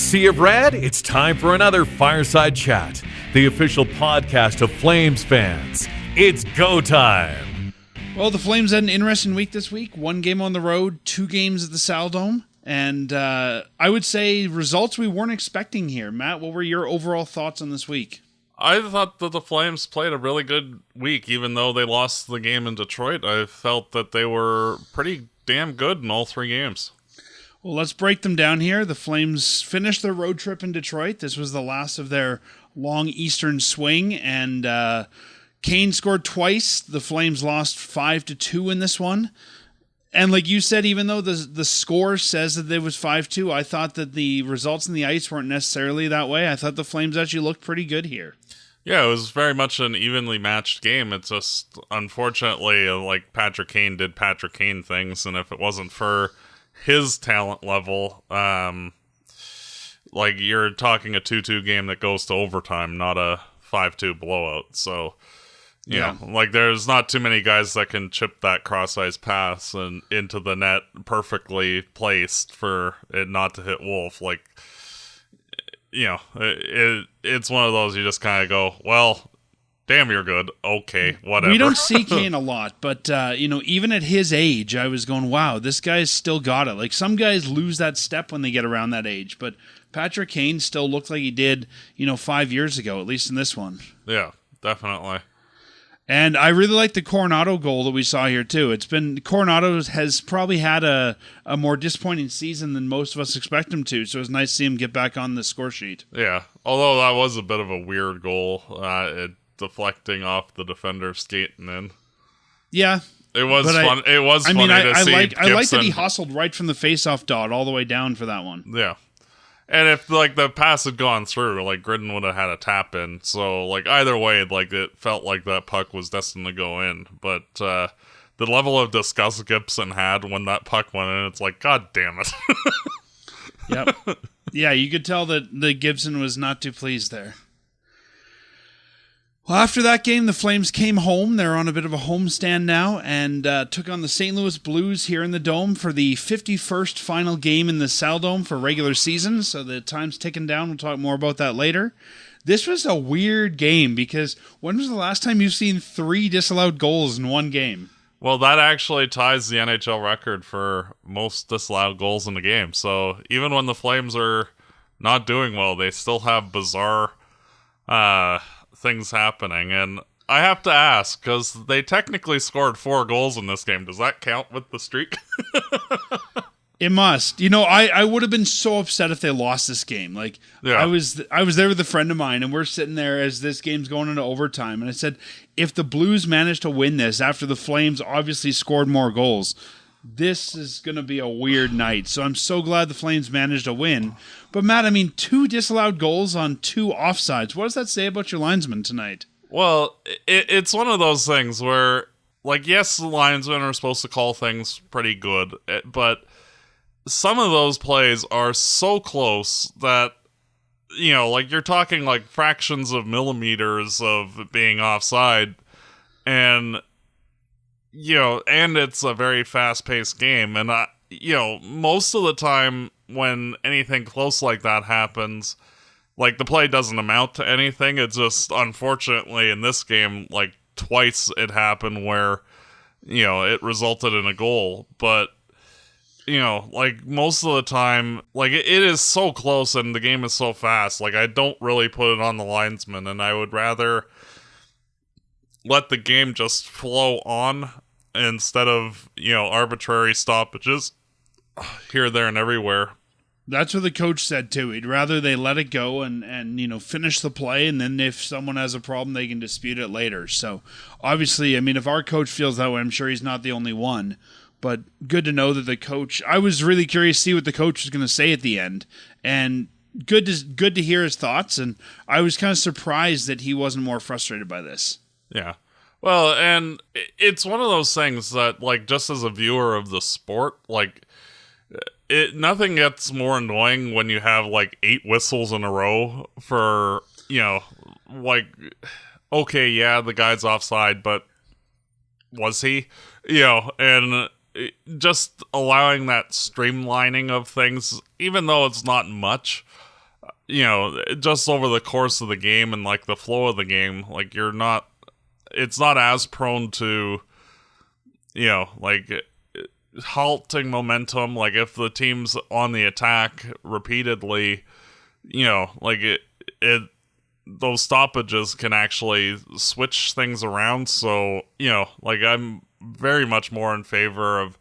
Sea of Red, it's time for another Fireside Chat, the official podcast of Flames fans. It's go time. Well, the Flames had an interesting week this week. 1 game on the road, 2 games at the Saddledome. And I would say results we weren't expecting here. Matt, what were your overall thoughts on this week? I thought that the Flames played a really good week, even though they lost the game in Detroit. I felt that they were pretty damn good in all 3 games. Well, let's break them down here. The Flames finished their road trip in Detroit. This was the last of their long eastern swing, and Kane scored twice. The Flames lost 5-2 in this one. And like you said, even though the score says that it was 5-2, I thought that the results in the ice weren't necessarily that way. I thought the Flames actually looked pretty good here. Yeah, it was very much an evenly matched game. It's just, unfortunately, like Patrick Kane did Patrick Kane things, and if it wasn't for his talent level, like you're talking a 2-2 game that goes to overtime, not a 5-2 blowout. So, you know, like there's not too many guys that can chip that cross-ice pass and into the net perfectly placed for it not to hit Wolf. Like, you know, it's one of those you just kind of go, well, damn, you're good. Okay, whatever. We don't see Kane a lot, but, you know, even at his age, I was going, wow, this guy's still got it. Like, some guys lose that step when they get around that age, but Patrick Kane still looked like he did, 5 years ago, at least in this one. Yeah, definitely. And I really like the Coronado goal that we saw here, too. Coronado has probably had a more disappointing season than most of us expect him to, so it's nice to see him get back on the score sheet. Yeah, although that was a bit of a weird goal. Deflecting off the defender skating in. Yeah. It was fun. It was funny to see Gibson. I like that he hustled right from the faceoff dot all the way down for that one. Yeah. And if like the pass had gone through, like Gridden would have had a tap in. So like either way, like it felt like that puck was destined to go in. But the level of disgust Gibson had when that puck went in, it's like, God damn it. Yep. Yeah, you could tell that the Gibson was not too pleased there. Well, after that game, the Flames came home. They're on a bit of a homestand now and took on the St. Louis Blues here in the Dome for the 51st final game in the Saddledome for regular season. So the time's ticking down. We'll talk more about that later. This was a weird game because when was the last time you've seen 3 disallowed goals in one game? Well, that actually ties the NHL record for most disallowed goals in the game. So even when the Flames are not doing well, they still have bizarre things happening. And I have to ask, because they technically scored 4 goals in this game. Does that count with the streak? It must. I would have been so upset if they lost this game. Like, yeah. I was there with a friend of mine, and we're sitting there as this game's going into overtime, and I said, if the Blues managed to win this after the Flames obviously scored more goals, this is going to be a weird night. So I'm so glad the Flames managed to win. But Matt, 2 disallowed goals on 2 offsides. What does that say about your linesman tonight? Well, it's one of those things where, like, yes, the linesmen are supposed to call things pretty good, but some of those plays are so close that, like, you're talking, like, fractions of millimeters of being offside, and and it's a very fast-paced game, and, most of the time when anything close like that happens, like, the play doesn't amount to anything. It's just, unfortunately, in this game, like, twice it happened where, it resulted in a goal, but, like, most of the time, like, it is so close and the game is so fast, like, I don't really put it on the linesman, and I would rather let the game just flow on instead of, arbitrary stoppages here, there, and everywhere. That's what the coach said, too. He'd rather they let it go and finish the play, and then if someone has a problem, they can dispute it later. So, obviously, if our coach feels that way, I'm sure he's not the only one. But good to know that the coach... I was really curious to see what the coach was going to say at the end. And good to hear his thoughts, and I was kind of surprised that he wasn't more frustrated by this. Yeah. Well, and it's one of those things that, like, just as a viewer of the sport, like... nothing gets more annoying when you have, like, 8 whistles in a row for, like, okay, yeah, the guy's offside, but was he? And just allowing that streamlining of things, even though it's not much, just over the course of the game and like the flow of the game, like it's not as prone to, like halting momentum. Like if the team's on the attack repeatedly, like those stoppages can actually switch things around. So, like I'm very much more in favor of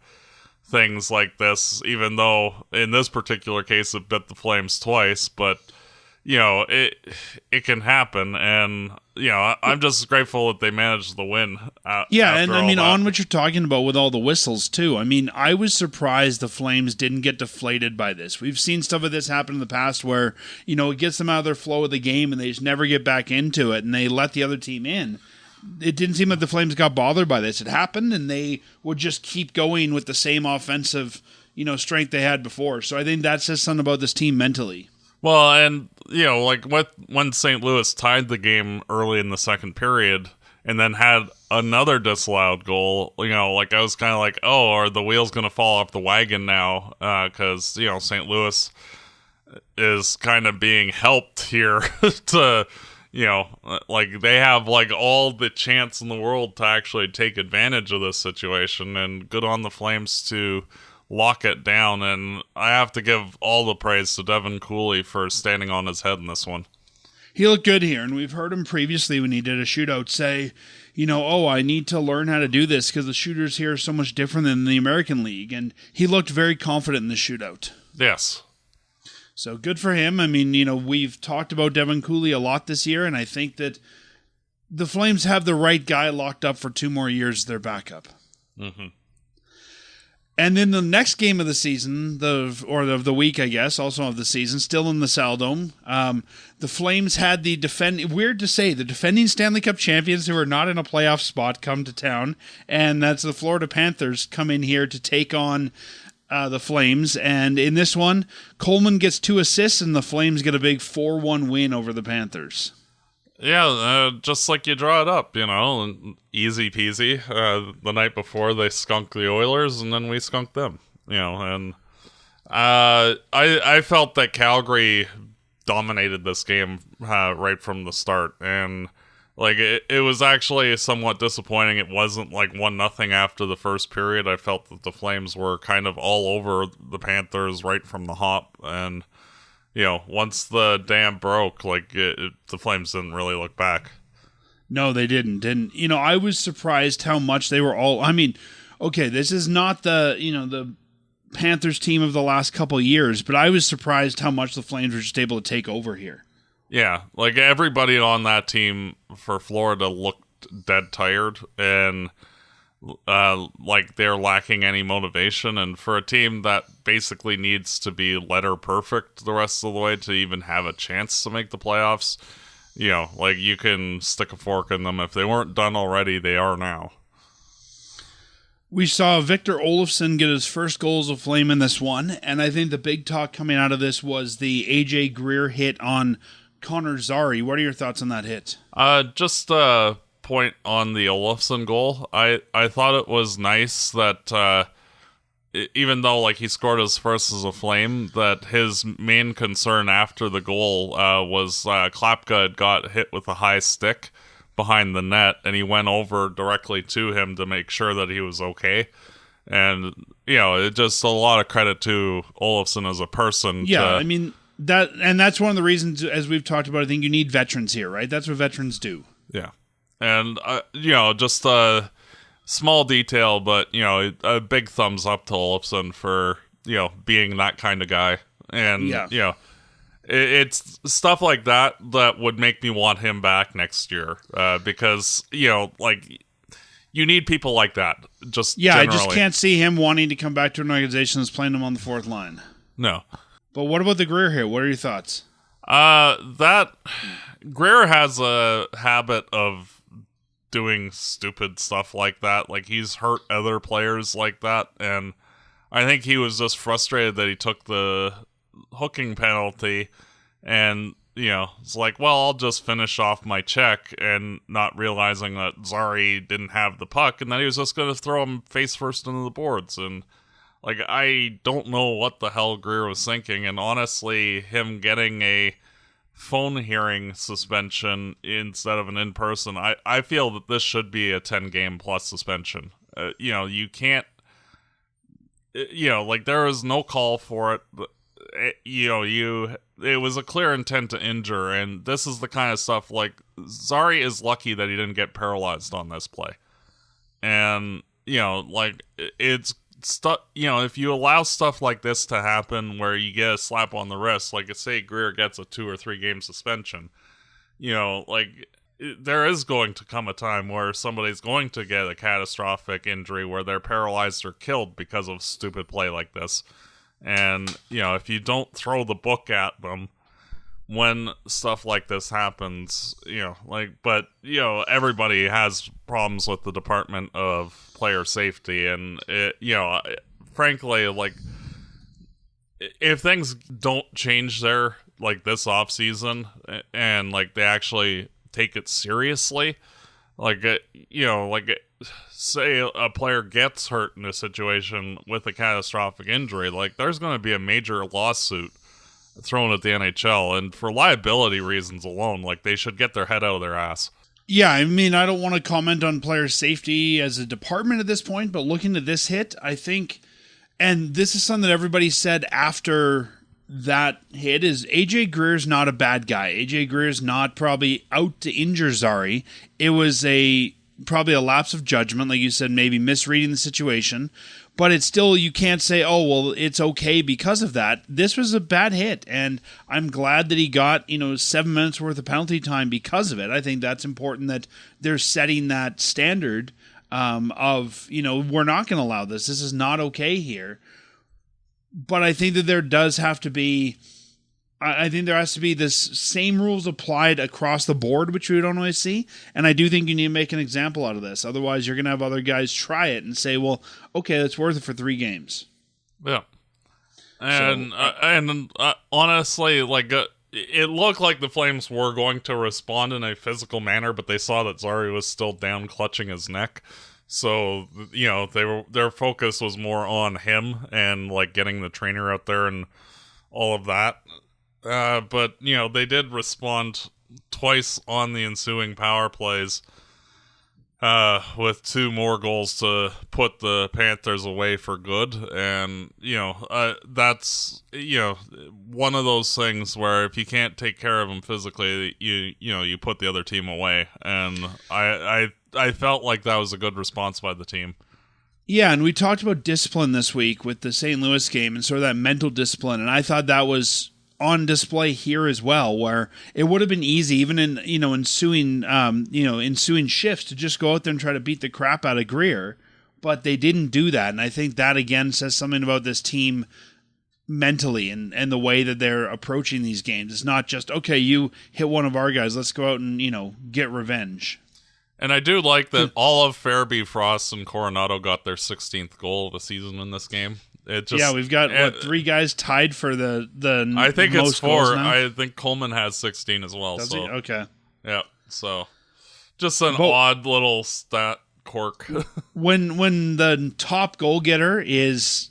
things like this, even though in this particular case it bit the Flames twice, but it can happen, and I'm just grateful that they managed the win. And I mean, on what you're talking about with all the whistles too. I mean, I was surprised the Flames didn't get deflated by this. We've seen stuff of this happen in the past where it gets them out of their flow of the game and they just never get back into it, and they let the other team in. It didn't seem like the Flames got bothered by this. It happened, and they would just keep going with the same offensive strength they had before. So I think that says something about this team mentally. Well, and, like when St. Louis tied the game early in the second period and then had another disallowed goal, like I was kind of like, oh, are the wheels going to fall off the wagon now? Because, St. Louis is kind of being helped here to, like they have like all the chance in the world to actually take advantage of this situation, and good on the Flames to lock it down. And I have to give all the praise to Devin Cooley for standing on his head in this one. He looked good here, and we've heard him previously when he did a shootout say, I need to learn how to do this because the shooters here are so much different than the American League, and he looked very confident in the shootout. Yes. So good for him. I mean, we've talked about Devin Cooley a lot this year, and I think that the Flames have the right guy locked up for 2 more years as their backup. Mm-hmm. And then the next game of the season, of the week, I guess, also of the season, still in the Saddledome, the Flames had the defending Stanley Cup champions who are not in a playoff spot come to town, and that's the Florida Panthers come in here to take on the Flames. And in this one, Coleman gets 2 assists, and the Flames get a big 4-1 win over the Panthers. Yeah, just like you draw it up, easy peasy. The night before they skunked the Oilers, and then we skunked them, and I felt that Calgary dominated this game right from the start, and like it was actually somewhat disappointing. It wasn't like 1-0 after the first period. I felt that the Flames were kind of all over the Panthers right from the hop, and once the dam broke, like the Flames didn't really look back. No, they didn't. And, I was surprised how much they were all, okay, this is not the Panthers team of the last couple of years, but I was surprised how much the Flames were just able to take over here. Yeah, like everybody on that team for Florida looked dead tired, and like they're lacking any motivation. And for a team that basically needs to be letter perfect the rest of the way to even have a chance to make the playoffs, like you can stick a fork in them. If they weren't done already, they are now. We saw Victor Olofsson get his first goal as a Flame in this one, and I think the big talk coming out of this was the AJ Greer hit on Connor Zary. What are your thoughts on that hit? Just point on the Olofsson goal. I thought it was nice that even though like he scored his first as a Flame, that his main concern after the goal was Klapka had got hit with a high stick behind the net, and he went over directly to him to make sure that he was okay. And it just a lot of credit to Olofsson as a person. Yeah, that's one of the reasons, as we've talked about, I think you need veterans here, right? That's what veterans do. Yeah. And, just a small detail, but, a big thumbs up to Olofsson for, being that kind of guy. And, it's stuff like that would make me want him back next year. Because, like, you need people like that. Generally. I just can't see him wanting to come back to an organization that's playing him on the fourth line. No. But what about the Greer here? What are your thoughts? That Greer has a habit of doing stupid stuff like that. Like, he's hurt other players like that, and I think he was just frustrated that he took the hooking penalty, and it's like, well, I'll just finish off my check, and not realizing that Zary didn't have the puck, and that he was just going to throw him face first into the boards. And like, I don't know what the hell Greer was thinking, and honestly, him getting a phone hearing suspension instead of an in-person, I feel that this should be a 10-game plus suspension. You can't, like there was no call for it. It was a clear intent to injure, and this is the kind of stuff like Zary is lucky that he didn't get paralyzed on this play. And, like it's stuff, if you allow stuff like this to happen where you get a slap on the wrist, like say Greer gets a 2 or 3 game suspension, there is going to come a time where somebody's going to get a catastrophic injury where they're paralyzed or killed because of stupid play like this. And, if you don't throw the book at them when stuff like this happens, but everybody has problems with the Department of Player Safety. And, frankly, like, if things don't change there, like, this offseason, and, like, they actually take it seriously, say a player gets hurt in a situation with a catastrophic injury, like there's going to be a major lawsuit thrown at the NHL, and for liability reasons alone, like they should get their head out of their ass. Yeah, I mean, I don't want to comment on player safety as a department at this point, but looking at this hit, I think, and this is something that everybody said after that hit, is AJ Greer's not a bad guy. AJ Greer's not probably out to injure Zary. It was probably a lapse of judgment, like you said, maybe misreading the situation, but it's still, you can't say, oh, well, it's okay because of that. This was a bad hit, and I'm glad that he got, 7 minutes worth of penalty time because of it. I think that's important that they're setting that standard of, we're not going to allow this. This is not okay here. But I think that there does have to be, I think there has to be this same rules applied across the board, which we don't always see. And I do think you need to make an example out of this. Otherwise, you're going to have other guys try it and say, well, okay, it's worth it for 3 games. Yeah. And honestly, like, it looked like the Flames were going to respond in a physical manner, but they saw that Zary was still down clutching his neck. So, their focus was more on him and, like, getting the trainer out there and all of that. But, they did respond twice on the ensuing power plays with 2 more goals to put the Panthers away for good. And, that's, one of those things where if you can't take care of them physically, you put the other team away. And I felt like that was a good response by the team. Yeah, and we talked about discipline this week with the St. Louis game and sort of that mental discipline, and I thought that was on display here as well, where it would have been easy, even in ensuing shifts, to just go out there and try to beat the crap out of Greer, but they didn't do that, and I think that again says something about this team mentally and the way that they're approaching these games. It's not just, okay, you hit one of our guys, let's go out and get revenge. And I do like that all of Farabee, Frost, and Coronado got their 16th goal of the season in this game. We've got 3 guys tied for the I think most it's 4. goals now? I think Coleman has 16 as well. Does so he? Okay. Yeah. So just an odd little stat quirk. when the top goal getter is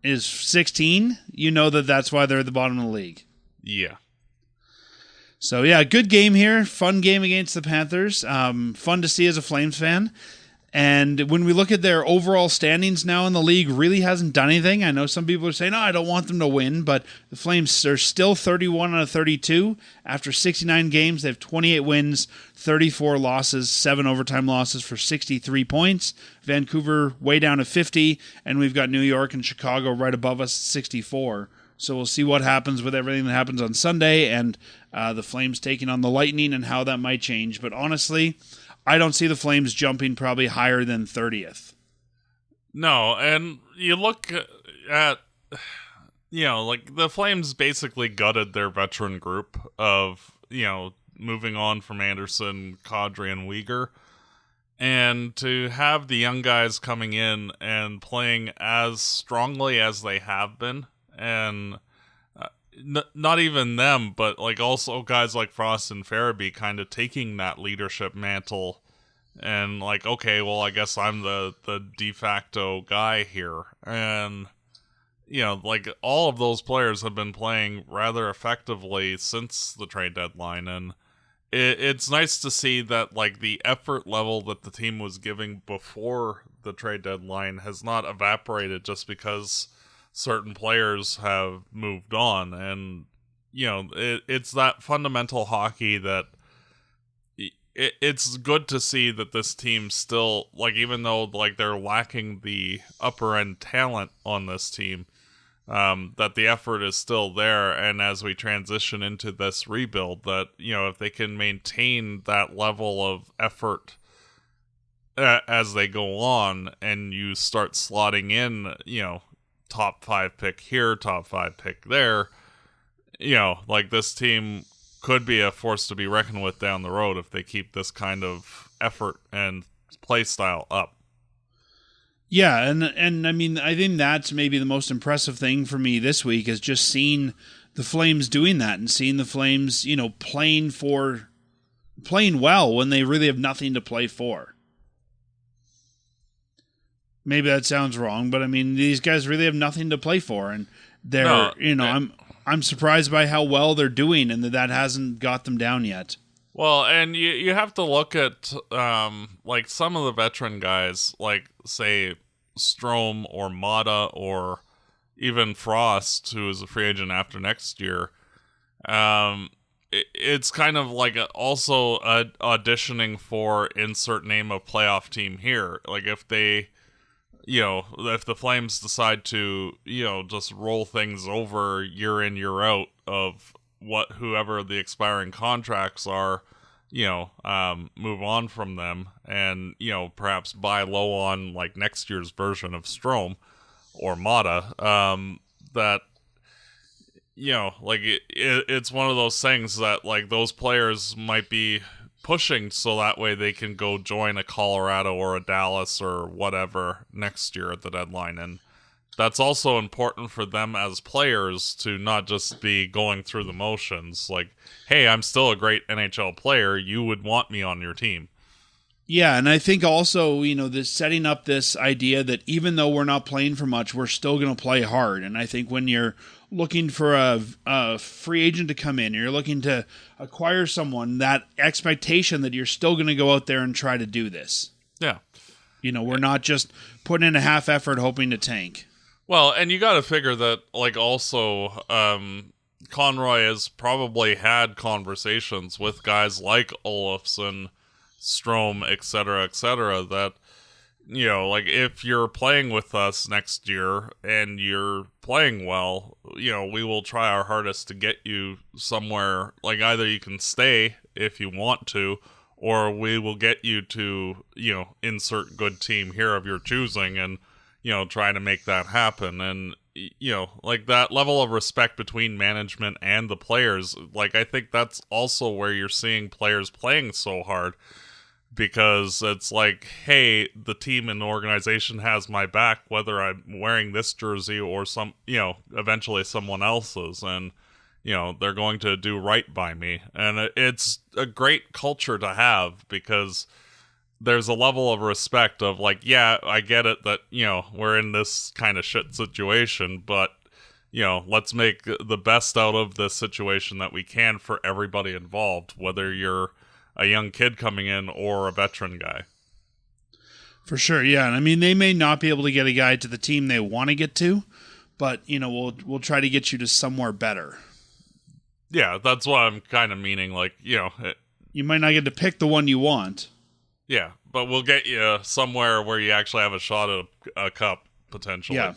16, that's why they're at the bottom of the league. Yeah. So, yeah, good game here. Fun game against the Panthers. Fun to see as a Flames fan. And when we look at their overall standings now in the league, really hasn't done anything. I know some people are saying, I don't want them to win, but the Flames are still 31 out of 32. After 69 games, they have 28 wins, 34 losses, 7 overtime losses for 63 points. Vancouver way down to 50, and we've got New York and Chicago right above us at 64. So we'll see what happens with everything that happens on Sunday and the Flames taking on the Lightning and how that might change. But honestly, I don't see the Flames jumping probably higher than 30th. No, and you look at, like the Flames basically gutted their veteran group of, moving on from Anderson, Kadri, and Weegar. And to have the young guys coming in and playing as strongly as they have been, and not even them, but like also guys like Frost and Farabee kind of taking that leadership mantle and like, okay, well, I guess I'm the de facto guy here. And, like all of those players have been playing rather effectively since the trade deadline, and it's nice to see that like the effort level that the team was giving before the trade deadline has not evaporated just because certain players have moved on. And it's that fundamental hockey that it's good to see that this team still, like, even though like they're lacking the upper end talent on this team, that the effort is still there. And as we transition into this rebuild, that if they can maintain that level of effort as they go on, and you start slotting in top 5 pick here, top 5 pick there, like this team could be a force to be reckoned with down the road if they keep this kind of effort and play style up. Yeah, and I mean, I think that's maybe the most impressive thing for me this week is just seeing the Flames doing that and seeing the Flames, playing well when they really have nothing to play for. Maybe that sounds wrong, but I mean, these guys really have nothing to play for, and they're, I'm surprised by how well they're doing, and that hasn't got them down yet. Well, and you have to look at like some of the veteran guys, like say Strome or Mata or even Frost, who is a free agent after next year. It's kind of like also auditioning for insert name of playoff team here. Like if they, if the Flames decide to, just roll things over year in, year out of whoever the expiring contracts are, move on from them and, perhaps buy low on like next year's version of Strome or Mata, that, like it's one of those things that like those players might be pushing so that way they can go join a Colorado or a Dallas or whatever next year at the deadline. And that's also important for them as players to not just be going through the motions. Like, hey, I'm still a great NHL player. You would want me on your team. Yeah, and I think also, this setting up this idea that even though we're not playing for much, we're still going to play hard. And I think when you're looking for a free agent to come in, you're looking to acquire someone, that expectation that you're still going to go out there and try to do this. Yeah. We're not just putting in a half effort hoping to tank. Well, and you got to figure that, like, also, Conroy has probably had conversations with guys like Olofsson, Strome, et cetera, that, like, if you're playing with us next year and you're playing well, we will try our hardest to get you somewhere. Like, either you can stay if you want to, or we will get you to, insert good team here of your choosing and, try to make that happen. And, like that level of respect between management and the players, like, I think that's also where you're seeing players playing so hard, because it's like, hey, the team and the organization has my back, whether I'm wearing this jersey or eventually someone else's, and, they're going to do right by me. And it's a great culture to have, because there's a level of respect of like, yeah, I get it that, we're in this kind of shit situation, but, let's make the best out of this situation that we can for everybody involved, whether you're a young kid coming in or a veteran guy. For sure, yeah. And I mean, they may not be able to get a guy to the team they want to get to, but, we'll try to get you to somewhere better. Yeah, that's what I'm kind of meaning. Like, you might not get to pick the one you want. Yeah, but we'll get you somewhere where you actually have a shot at a cup, potentially. Yeah.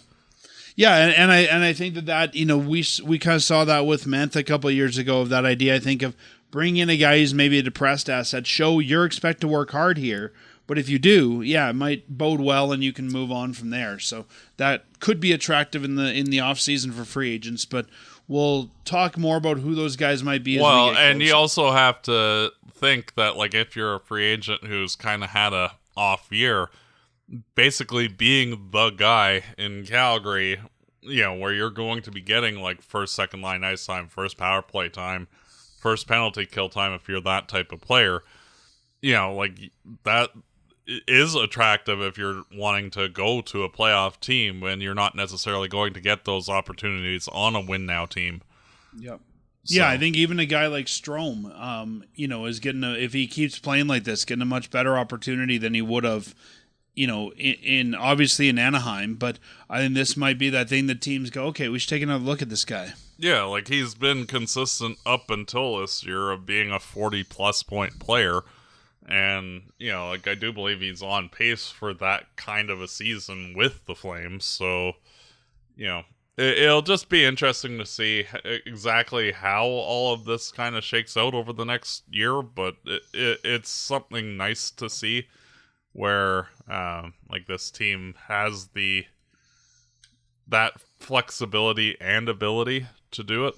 Yeah, and I think that we kind of saw that with Mantha a couple of years ago, of that idea, I think, of bring in a guy who's maybe a depressed asset, show you're expect to work hard here, but if you do, yeah, it might bode well and you can move on from there. So that could be attractive in the off season for free agents, but we'll talk more about who those guys might be. Well, and you also have to think that, like, if you're a free agent who's kind of had a off year, basically being the guy in Calgary, where you're going to be getting like first, second line ice time, first power play time, first penalty kill time if you're that type of player, like that is attractive if you're wanting to go to a playoff team when you're not necessarily going to get those opportunities on a win now team. Yep. So. Yeah, I think even a guy like Strome, is getting if he keeps playing like this, getting a much better opportunity than he would have, in obviously in Anaheim. But I think this might be that thing that teams go, okay, we should take another look at this guy. Yeah, like he's been consistent up until this year of being a 40-plus point player. And, like I do believe he's on pace for that kind of a season with the Flames. So, it'll just be interesting to see exactly how all of this kind of shakes out over the next year. But it's something nice to see where, like this team has that flexibility and ability to do it.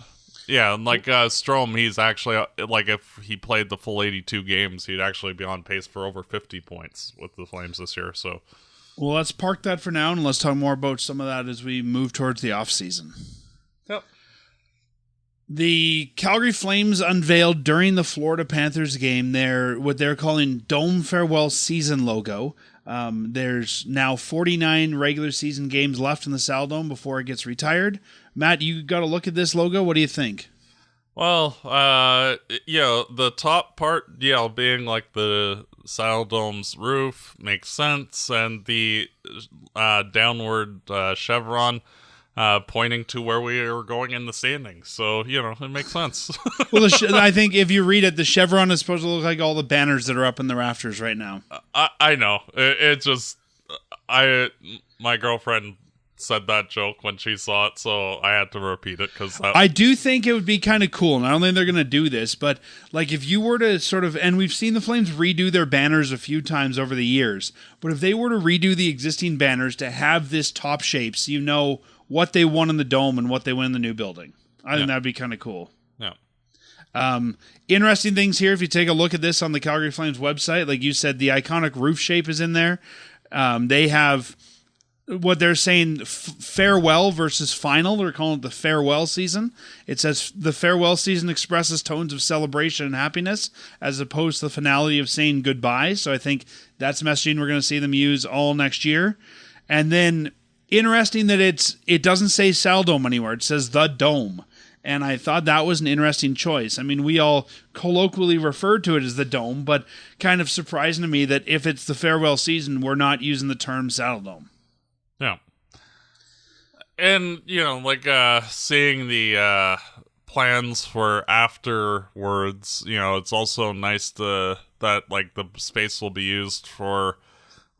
Yeah, and like Strome, he's actually, like if he played the full 82 games, he'd actually be on pace for over 50 points with the Flames this year. So, well, let's park that for now, and let's talk more about some of that as we move towards the offseason. Yep. The Calgary Flames unveiled during the Florida Panthers game what they're calling Dome Farewell Season logo. There's now 49 regular season games left in the Saddledome before it gets retired. Matt, you got to look at this logo. What do you think? Well, the top part, being like the Saddledome's roof makes sense, and the downward chevron pointing to where we are going in the standings. So, it makes sense. Well, I think if you read it, the chevron is supposed to look like all the banners that are up in the rafters right now. I know. It just... my girlfriend said that joke when she saw it, so I had to repeat it because I do think it would be kind of cool, and I don't think they're going to do this, but like if you were to sort of, and we've seen the Flames redo their banners a few times over the years, but if they were to redo the existing banners to have this top shape, so what they won in the Dome and what they win in the new building, I think that'd be kind of cool. Yeah. Interesting things here. If you take a look at this on the Calgary Flames website, like you said, the iconic roof shape is in there. They have what they're saying farewell versus final. They're calling it the farewell season. It says the farewell season expresses tones of celebration and happiness as opposed to the finality of saying goodbye. So I think that's messaging we're going to see them use all next year. And then interesting that it doesn't say Saddledome anywhere. It says the Dome. And I thought that was an interesting choice. I mean, we all colloquially refer to it as the Dome, but kind of surprising to me that if it's the farewell season, we're not using the term Saddledome. Yeah. And, seeing the plans for afterwards, it's also nice that, like, the space will be used for,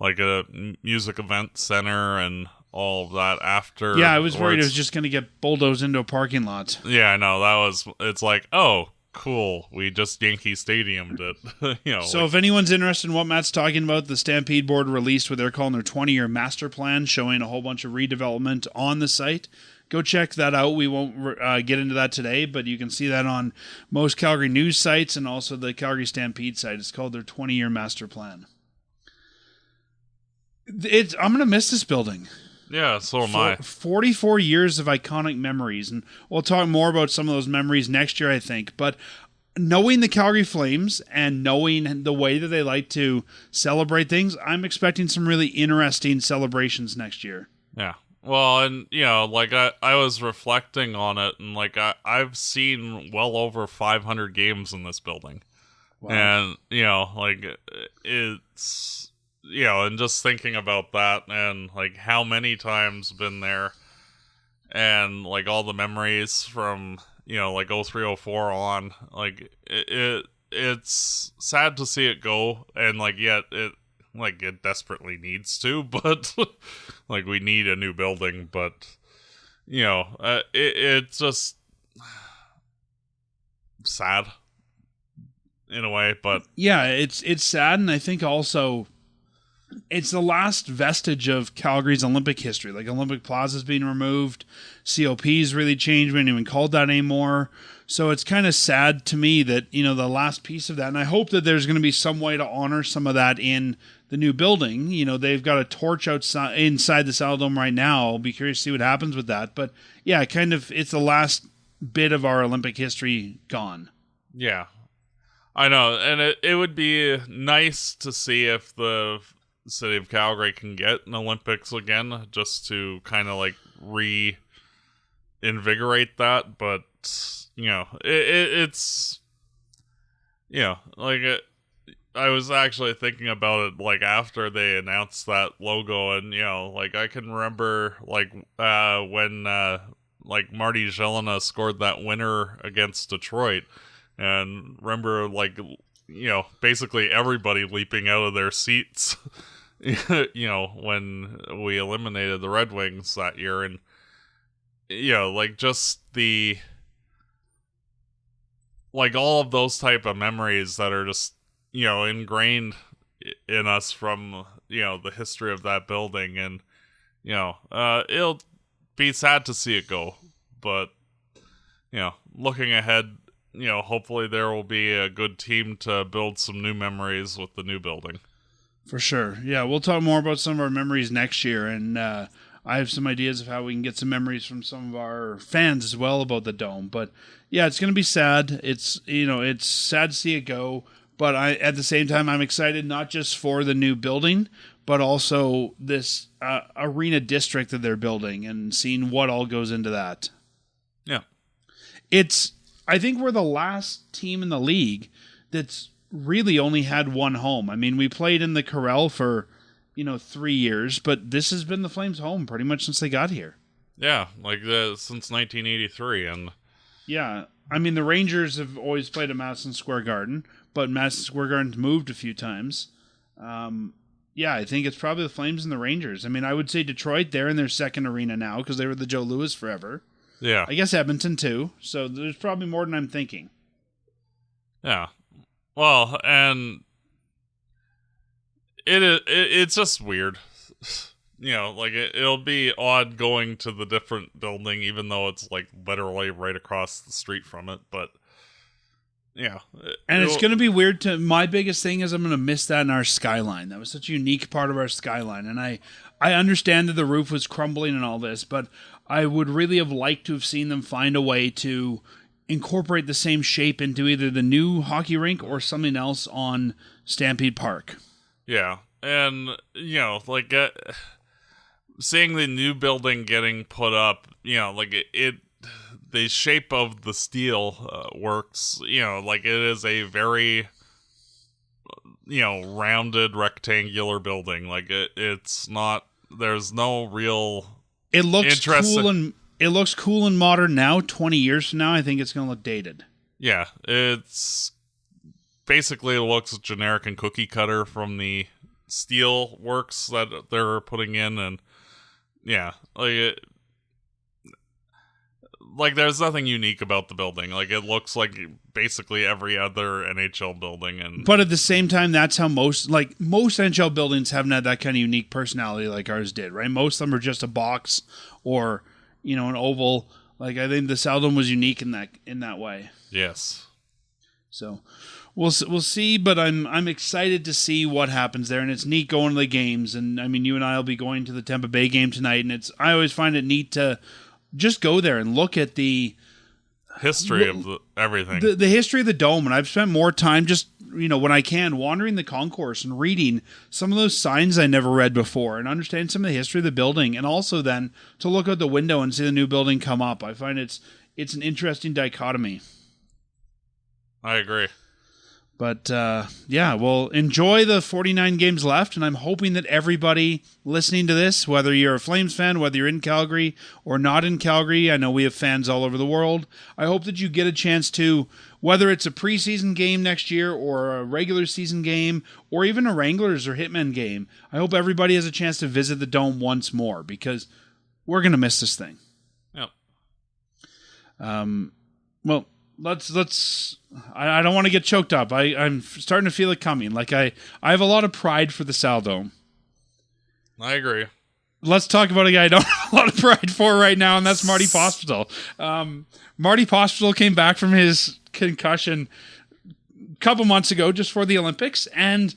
like, a music event center and all of that after. Yeah, I was worried it was just going to get bulldozed into a parking lot. Yeah, I know. It's like, oh, cool. We just Yankee Stadiumed it. So if anyone's interested in what Matt's talking about, the Stampede Board released what they're calling their 20-year master plan, showing a whole bunch of redevelopment on the site. Go check that out. We won't get into that today, but you can see that on most Calgary news sites and also the Calgary Stampede site. It's called their 20-year master plan. I'm going to miss this building. Yeah, so am I. 44 years of iconic memories, and we'll talk more about some of those memories next year, I think. But knowing the Calgary Flames and knowing the way that they like to celebrate things, I'm expecting some really interesting celebrations next year. Yeah. Well, and, like, I was reflecting on it, and, like, I've seen well over 500 games in this building. Wow. And, like, it's... and just thinking about that and, like, how many times been there and, like, all the memories from, like, 0304 on, like, it's sad to see it go, and, like, yet it desperately needs to, but, like, we need a new building, but, it's just sad in a way, but... Yeah, it's sad, and I think also... It's the last vestige of Calgary's Olympic history. Like, Olympic Plaza's being removed. COP's really changed. We don't even call that anymore. So it's kind of sad to me that, the last piece of that, and I hope that there's going to be some way to honor some of that in the new building. They've got a torch outside inside the Saddledome right now. I'll be curious to see what happens with that. But yeah, it's the last bit of our Olympic history gone. Yeah. I know, and it would be nice to see if the city of Calgary can get an Olympics again, just to kind of like reinvigorate that. But it's like I was actually thinking about it like after they announced that logo, and like I can remember like when like Marty Jelena scored that winner against Detroit, and remember like basically everybody leaping out of their seats when we eliminated the Red Wings that year. And like just the like all of those type of memories that are just ingrained in us from the history of that building. And it'll be sad to see it go, but looking ahead, hopefully there will be a good team to build some new memories with the new building. For sure. Yeah, we'll talk more about some of our memories next year, and I have some ideas of how we can get some memories from some of our fans as well about the Dome. But yeah, it's going to be sad. It's it's sad to see it go, but at the same time I'm excited not just for the new building, but also this arena district that they're building and seeing what all goes into that. Yeah. I think we're the last team in the league that's really only had one home. I mean, we played in the Corral for 3 years, but this has been the Flames' home pretty much since they got here. Yeah, like since 1983. And yeah, I mean, the Rangers have always played at Madison Square Garden, but Madison Square Garden's moved a few times. Yeah, I think it's probably the Flames and the Rangers. I mean, I would say Detroit, they're in their second arena now because they were the Joe Louis forever. Yeah. I guess Edmonton too, so there's probably more than I'm thinking. Yeah. Well, and it's just weird. Like it'll be odd going to the different building, even though it's like literally right across the street from it. But yeah, and it's going to be weird to. My biggest thing is I'm going to miss that in our skyline. That was such a unique part of our skyline, and I understand that the roof was crumbling and all this, but I would really have liked to have seen them find a way to incorporate the same shape into either the new hockey rink or something else on Stampede Park. Yeah, and like seeing the new building getting put up, like the shape of the steel works. Like it is a very rounded rectangular building. Like it's not. There's no real. It looks cool and it looks cool and modern now. 20 years from now, I think it's going to look dated. Yeah, it's basically it looks generic and cookie cutter from the steel works that they're putting in, and yeah, like there's nothing unique about the building. Like it looks like basically every other NHL building, but at the same time, that's how most NHL buildings haven't had that kind of unique personality like ours did, right? Most of them are just a box or an oval. Like I think the Saddledome was unique in that way. Yes. So we'll see, but I'm excited to see what happens there, and it's neat going to the games. And I mean, you and I will be going to the Tampa Bay game tonight, and I always find it neat to just go there and look at the history of everything, the history of the Dome. And I've spent more time just when I can wandering the concourse and reading some of those signs I never read before and understand some of the history of the building, and also then to look out the window and see the new building come up. I find it's an interesting dichotomy. I agree. But, yeah, well, enjoy the 49 games left, and I'm hoping that everybody listening to this, whether you're a Flames fan, whether you're in Calgary or not in Calgary, I know we have fans all over the world, I hope that you get a chance to, whether it's a preseason game next year or a regular season game or even a Wranglers or Hitmen game, I hope everybody has a chance to visit the Dome once more, because we're going to miss this thing. Yep. Well, let's I don't want to get choked up. I'm starting to feel it coming. Like I have a lot of pride for the Saddledome. I agree. Let's talk about a guy I don't have a lot of pride for right now, and that's Marty Pospisil. Marty Pospisil came back from his concussion a couple months ago just for the Olympics, and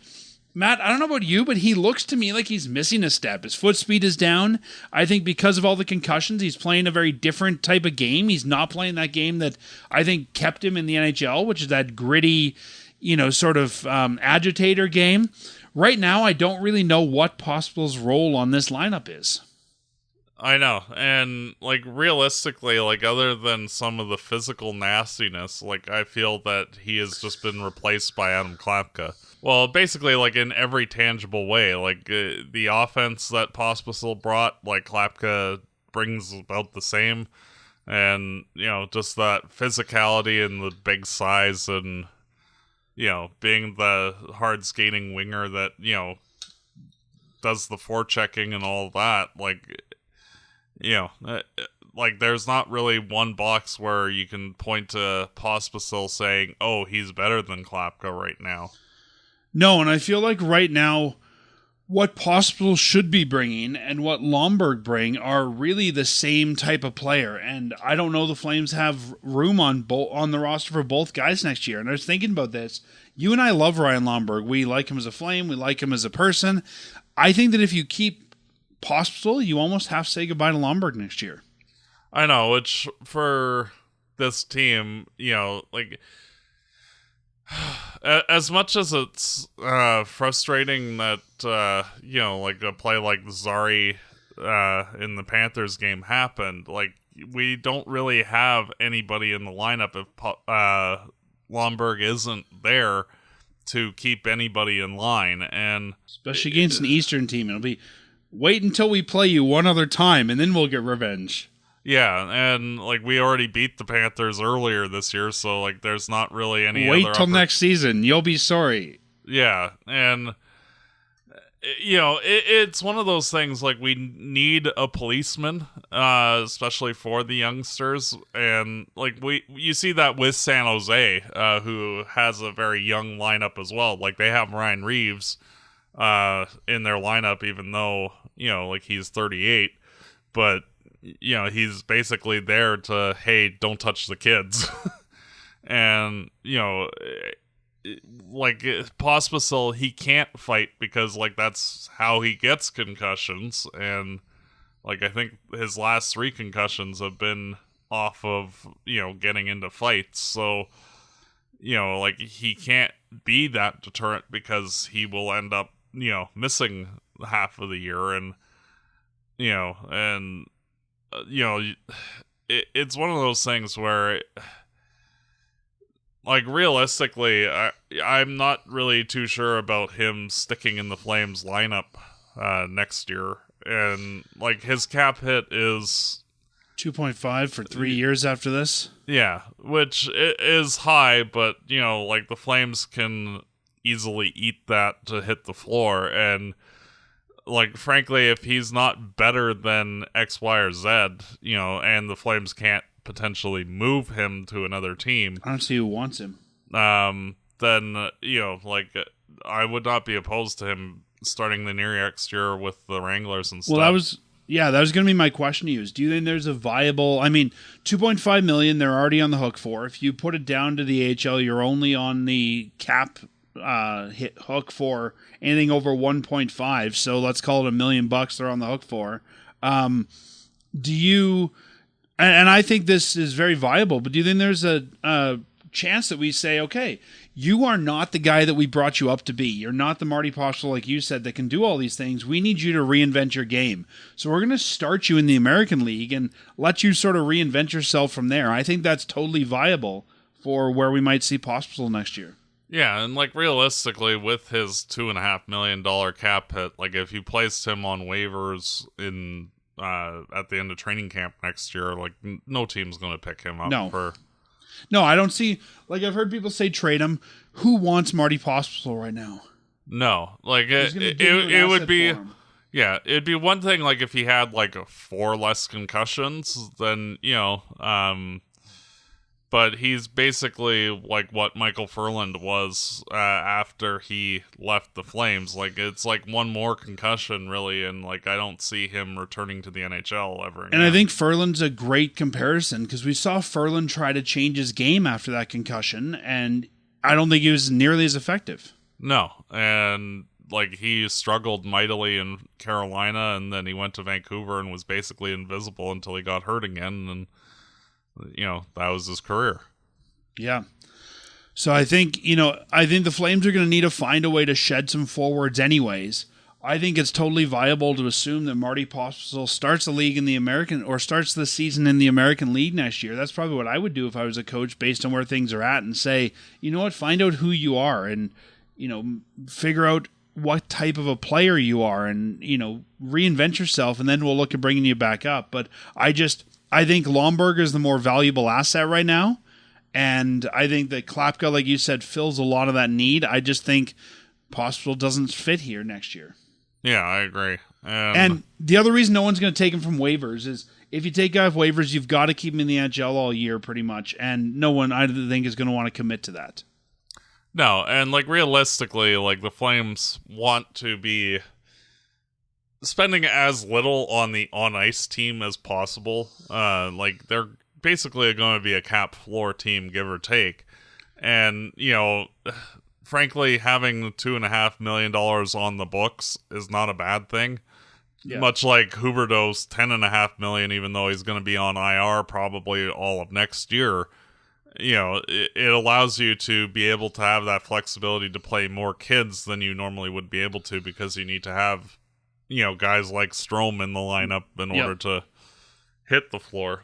Matt, I don't know about you, but he looks to me like he's missing a step. His foot speed is down. I think because of all the concussions, he's playing a very different type of game. He's not playing that game that I think kept him in the NHL, which is that gritty, sort of agitator game. right now I don't really know what Pospisil's role on this lineup is. I know, and like realistically, like other than some of the physical nastiness, like I feel that he has just been replaced by Adam Klapka. Well, basically, like in every tangible way, like the offense that Pospisil brought, like Klapka brings about the same, and just that physicality and the big size, and being the hard skating winger that does the forechecking and all that, like. Like there's not really one box where you can point to Pospisil saying, "Oh, he's better than Klapka right now." No, and I feel like right now, what Pospisil should be bringing and what Lomberg bring are really the same type of player. And I don't know the Flames have room on the roster for both guys next year. And I was thinking about this. You and I love Ryan Lomberg. We like him as a Flame. We like him as a person. I think that if you keep Pospisil, you almost have to say goodbye to Lomberg next year. I know, which for this team, like as much as it's frustrating that like a play like Zari in the Panthers game happened, like we don't really have anybody in the lineup if Lomberg isn't there to keep anybody in line, and especially against an Eastern team, it'll be. Wait until we play you one other time, and then we'll get revenge. Yeah, and like we already beat the Panthers earlier this year, so like there's not really any. Wait till next season, you'll be sorry. Yeah, and it's one of those things. Like we need a policeman, especially for the youngsters, and like you see that with San Jose, who has a very young lineup as well. Like they have Ryan Reeves in their lineup, even though like he's 38, but he's basically there to, hey, don't touch the kids. And like Pospisil, he can't fight because like that's how he gets concussions, and like I think his last 3 concussions have been off of getting into fights, so like he can't be that deterrent because he will end up missing half of the year, and it's one of those things where like realistically I'm not really too sure about him sticking in the Flames lineup next year, and like his cap hit is 2.5 for 3 years after this. Yeah, which is high, but like the Flames can easily eat that to hit the floor, and like frankly if he's not better than X, Y, or Z, and the Flames can't potentially move him to another team, I don't see who wants him, then like I would not be opposed to him starting the next year with the Wranglers and stuff. Well, that was going to be my question to you, is do you think there's a viable, I mean, $2.5 million they're already on the hook for. If you put it down to the AHL, you're only on the cap hit hook for anything over 1.5, so let's call it $1 million they're on the hook for. Do you, and I think this is very viable, but do you think there's a chance that we say, okay, you are not the guy that we brought you up to be. You're not the Marty Pospisil, like you said, that can do all these things. We need you to reinvent your game. So we're going to start you in the American League and let you sort of reinvent yourself from there. I think that's totally viable for where we might see Pospisil next year. Yeah, and like realistically, with his $2.5 million cap hit, like if you placed him on waivers in at the end of training camp next year, like no team's going to pick him up. No, I don't see. Like I've heard people say trade him. Who wants Marty Pospisil right now? No, like it would be. Yeah, it'd be one thing like if he had like 4 less concussions, then but he's basically like what Michael Furland was after he left the Flames. Like it's like one more concussion really, and like I don't see him returning to the NHL ever again. And I think Furland's a great comparison because we saw Furland try to change his game after that concussion, and I don't think he was nearly as effective. No, and like he struggled mightily in Carolina, and then he went to Vancouver and was basically invisible until he got hurt again, and that was his career. Yeah. So I think the Flames are going to need to find a way to shed some forwards anyways. I think it's totally viable to assume that Marty Pospisil starts the league in the American, or starts the season in the American League next year. That's probably what I would do if I was a coach, based on where things are at, and say, you know what, find out who you are, and figure out what type of a player you are, and reinvent yourself, and then we'll look at bringing you back up. But I think Lomberg is the more valuable asset right now, and I think that Klapka, like you said, fills a lot of that need. I just think Pospisil doesn't fit here next year. Yeah, I agree. And the other reason no one's going to take him from waivers is if you take guy off waivers, you've got to keep him in the NHL all year pretty much, and no one, I think, is going to want to commit to that. No, and realistically, the Flames want to be spending as little on the on-ice team as possible. They're basically going to be a cap floor team, give or take. And, frankly, having $2.5 million on the books is not a bad thing. Yeah. Much like Huberdeau's $10.5 million, even though he's going to be on IR probably all of next year. It allows you to be able to have that flexibility to play more kids than you normally would be able to, because you need to have, guys like Strome in the lineup in order to hit the floor.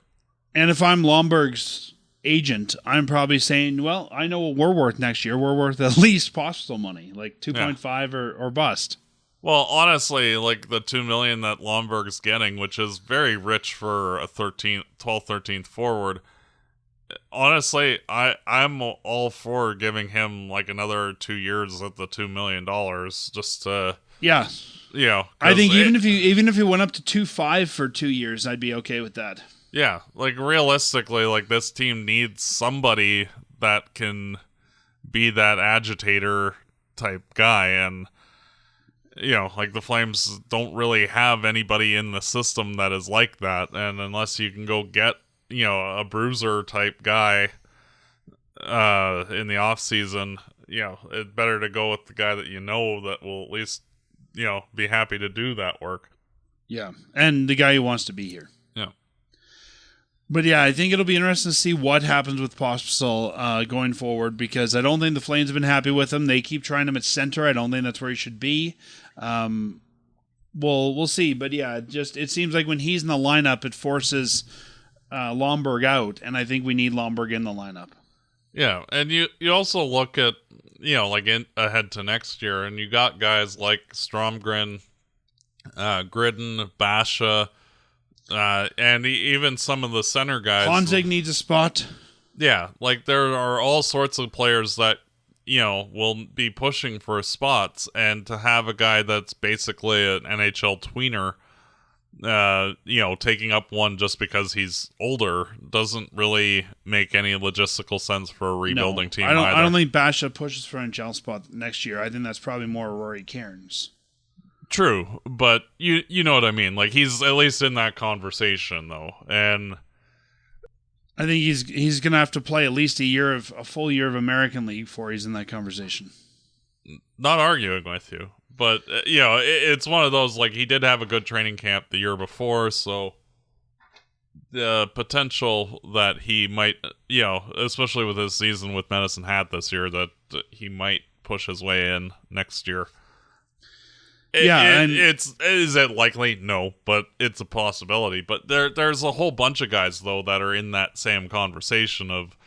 And if I'm Lomberg's agent, I'm probably saying, well, I know what we're worth next year. We're worth at least Pospisil money, like 2.5 or bust. Well, honestly, the $2 million that Lomberg's getting, which is very rich for a 12th, 13th forward. Honestly, I'm all for giving him another 2 years at the $2 million just to I think even if he went up to 2.5 for 2 years, I'd be okay with that. Yeah, realistically, this team needs somebody that can be that agitator type guy, and the Flames don't really have anybody in the system that is like that, and unless you can go get a bruiser type guy in the off season, it's better to go with the guy that that will at least be happy to do that work. Yeah, and the guy who wants to be here. Yeah. But yeah, I think it'll be interesting to see what happens with Pospisil going forward, because I don't think the Flames have been happy with him. They keep trying him at center. I don't think that's where he should be. We'll see. But yeah, it seems like when he's in the lineup, it forces Lomberg out, and I think we need Lomberg in the lineup. Yeah, and you also look at ahead to next year, and you got guys like Stromgren, Gridden, Basha, and even some of the center guys. Honzig needs a spot. Yeah, there are all sorts of players that will be pushing for spots, and to have a guy that's basically an NHL tweener, taking up one just because he's older doesn't really make any logistical sense for a rebuilding team. I don't think Basha pushes for an NHL spot next year. I think that's probably more Rory Cairns. True, but you know what I mean. He's at least in that conversation though, and I think he's gonna have to play at least a full year of American League before he's in that conversation. Not arguing with you. But, it's one of those, he did have a good training camp the year before, so the potential that he might, especially with his season with Medicine Hat this year, that he might push his way in next year. Is it likely? No, but it's a possibility. But there's a whole bunch of guys, though, that are in that same conversation of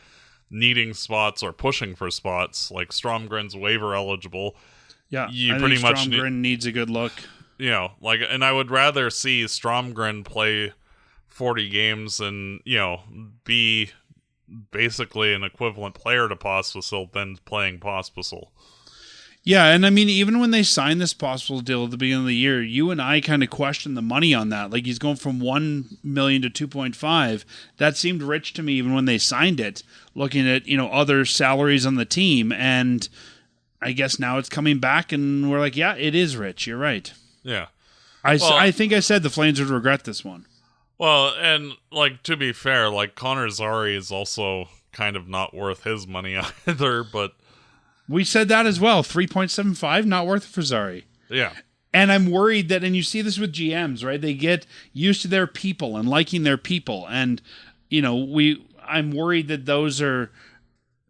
needing spots or pushing for spots, like Stromgren's waiver eligible. Yeah, I think Stromgren needs a good look. And I would rather see Stromgren play 40 games and, be basically an equivalent player to Pospisil than playing Pospisil. Yeah, and I mean, even when they signed this Pospisil deal at the beginning of the year, you and I kind of questioned the money on that. He's going from $1 million to 2.5. That seemed rich to me even when they signed it, looking at, other salaries on the team, and I guess now it's coming back, and we're like, yeah, it is rich. You're right. Yeah. I think I said the Flames would regret this one. Well, and, to be fair, Connor Zary is also kind of not worth his money either, but... We said that as well. 3.75, not worth it for Zary. Yeah. And I'm worried that, and you see this with GMs, right? They get used to their people and liking their people. And, I'm worried that those are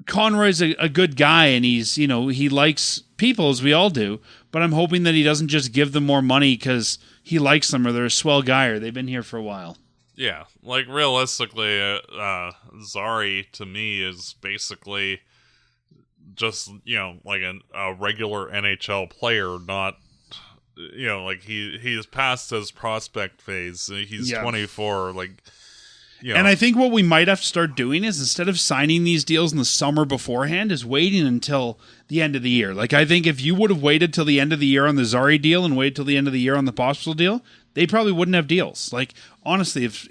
Conroy's a good guy, and he's, he likes people, as we all do, but I'm hoping that he doesn't just give them more money because he likes them or they're a swell guy or they've been here for a while. Yeah, like realistically, Zari to me is basically just, like a regular NHL player, not, like he's past his prospect phase. He's 24, like... And I think what we might have to start doing is, instead of signing these deals in the summer beforehand, is waiting until the end of the year. Like, I think if you would have waited till the end of the year on the Zari deal and waited till the end of the year on the Pospisil deal, they probably wouldn't have deals. Like, honestly, if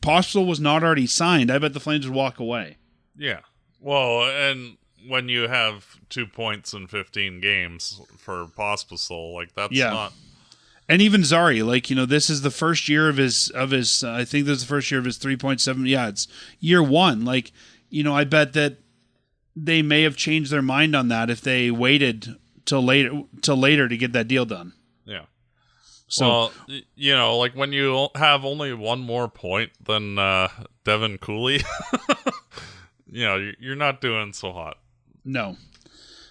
Pospisil was not already signed, I bet the Flames would walk away. Yeah. Well, and when you have 2 points in 15 games for Pospisil, like, that's not... And even Zari, like, this is the first year of his I think this is the first year of his 3.7. Yeah, it's year one. Like, I bet that they may have changed their mind on that if they waited till later to get that deal done. Yeah. So, well, like when you have only one more point than Devin Cooley, you're not doing so hot. No.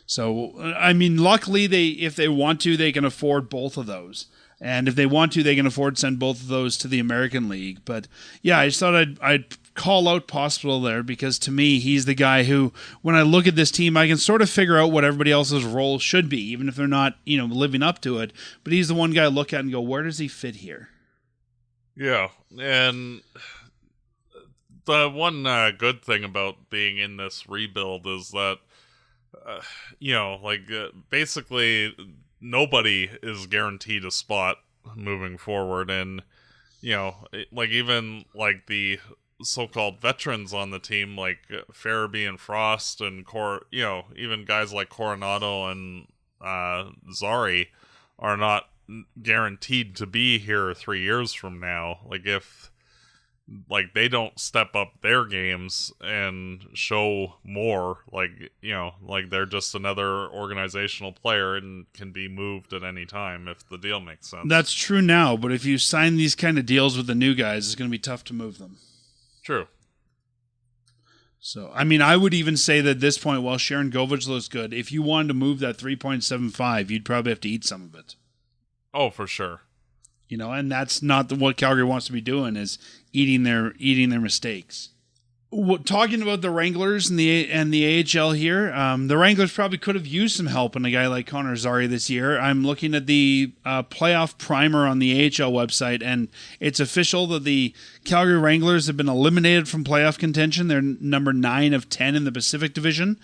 So, I mean, luckily if they want to, they can afford both of those. And if they want to, they can afford to send both of those to the American League. But yeah, I just thought I'd call out Pospisil there, because to me, he's the guy who, when I look at this team, I can sort of figure out what everybody else's role should be, even if they're not, living up to it. But he's the one guy I look at and go, where does he fit here? Yeah, and the one good thing about being in this rebuild is that, basically nobody is guaranteed a spot moving forward, and even like the so-called veterans on the team, like Farabee and Frost and even guys like Coronado and Zari are not guaranteed to be here 3 years from now. Like, if they don't step up their games and show more, like they're just another organizational player and can be moved at any time if the deal makes sense. That's true now, but if you sign these kind of deals with the new guys, it's going to be tough to move them. True. So, I mean, I would even say that at this point, while Sharon Govich looks good, if you wanted to move that 3.75, you'd probably have to eat some of it. Oh, for sure. And that's not what Calgary wants to be doing, is eating their mistakes. Talking about the Wranglers and the AHL here, the Wranglers probably could have used some help in a guy like Connor Zary this year. I'm looking at the playoff primer on the AHL website, and it's official that the Calgary Wranglers have been eliminated from playoff contention. They're number 9 of 10 in the Pacific Division.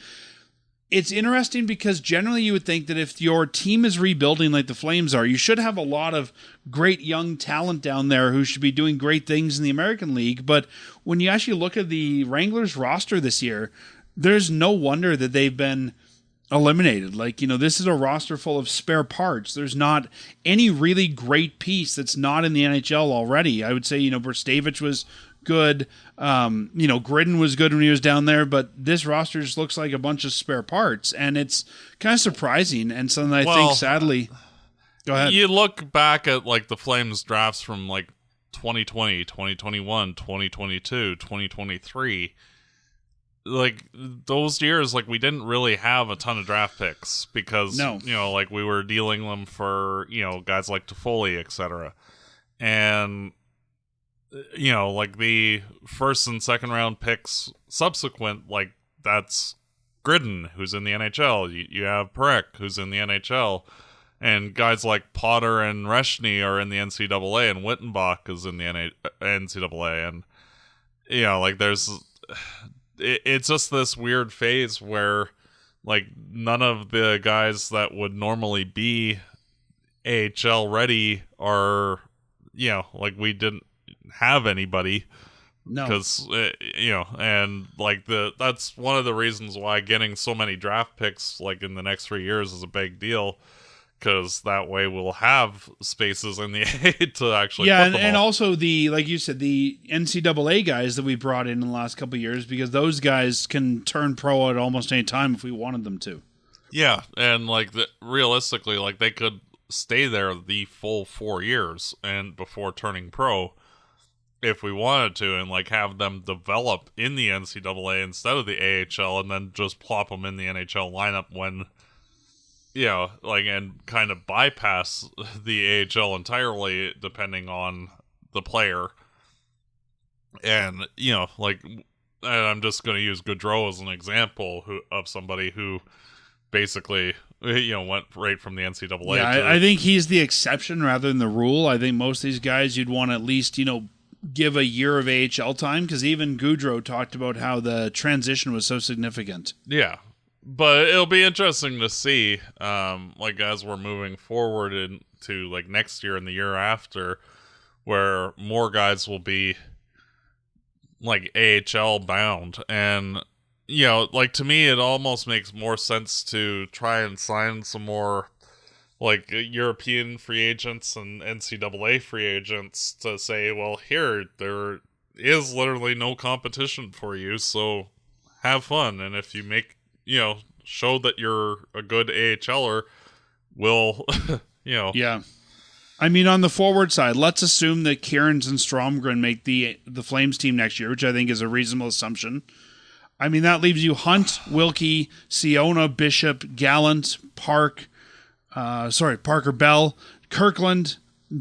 It's interesting because generally you would think that if your team is rebuilding like the Flames are, you should have a lot of great young talent down there who should be doing great things in the American League. But when you actually look at the Wranglers roster this year, there's no wonder that they've been eliminated. Like, this is a roster full of spare parts. There's not any really great piece that's not in the NHL already. I would say, Brstavich was good. Gridden was good when he was down there, but this roster just looks like a bunch of spare parts, and it's kind of surprising and something I think, sadly... Go ahead. You look back at, the Flames drafts from, 2020, 2021, 2022, 2023. Those years, we didn't really have a ton of draft picks because, we were dealing them for, guys like Toffoli, etc. And... the first and second round picks subsequent, that's Gridden, who's in the NHL. You have Perek, who's in the NHL. And guys like Potter and Reshny are in the NCAA, and Wittenbach is in the NCAA. And, there's... It's just this weird phase where, none of the guys that would normally be AHL ready are, we didn't have anybody. No, because and that's one of the reasons why getting so many draft picks in the next 3 years is a big deal, because that way we'll have spaces in the A to actually put them and also the, like you said, the NCAA guys that we brought in the last couple of years, because those guys can turn pro at almost any time if we wanted them to. Yeah, and realistically, they could stay there the full 4 years and before turning pro. if we wanted to, and like have them develop in the NCAA instead of the AHL, and then just plop them in the NHL lineup when, like, and kind of bypass the AHL entirely depending on the player. And, like, I'm just going to use Gaudreau as an example of somebody who basically, went right from the NCAA. Yeah, I think he's the exception rather than the rule. I think most of these guys you'd want to at least, give a year of AHL time, because even Gaudreau talked about how the transition was so significant. Yeah, but it'll be interesting to see, like, as we're moving forward into, like, next year and the year after, where more guys will be, like, AHL bound. And, like, to me, it almost makes more sense to try and sign some more, like, European free agents and NCAA free agents to say, well, here, there is literally no competition for you, so have fun. And if you make, show that you're a good AHLer, we'll, Yeah. I mean, on the forward side, let's assume that Kierans and Stromgren make the Flames team next year, which I think is a reasonable assumption. I mean, that leaves you Hunt, Wilkie, Siona, Bishop, Gallant, Parker Bell, Kirkland,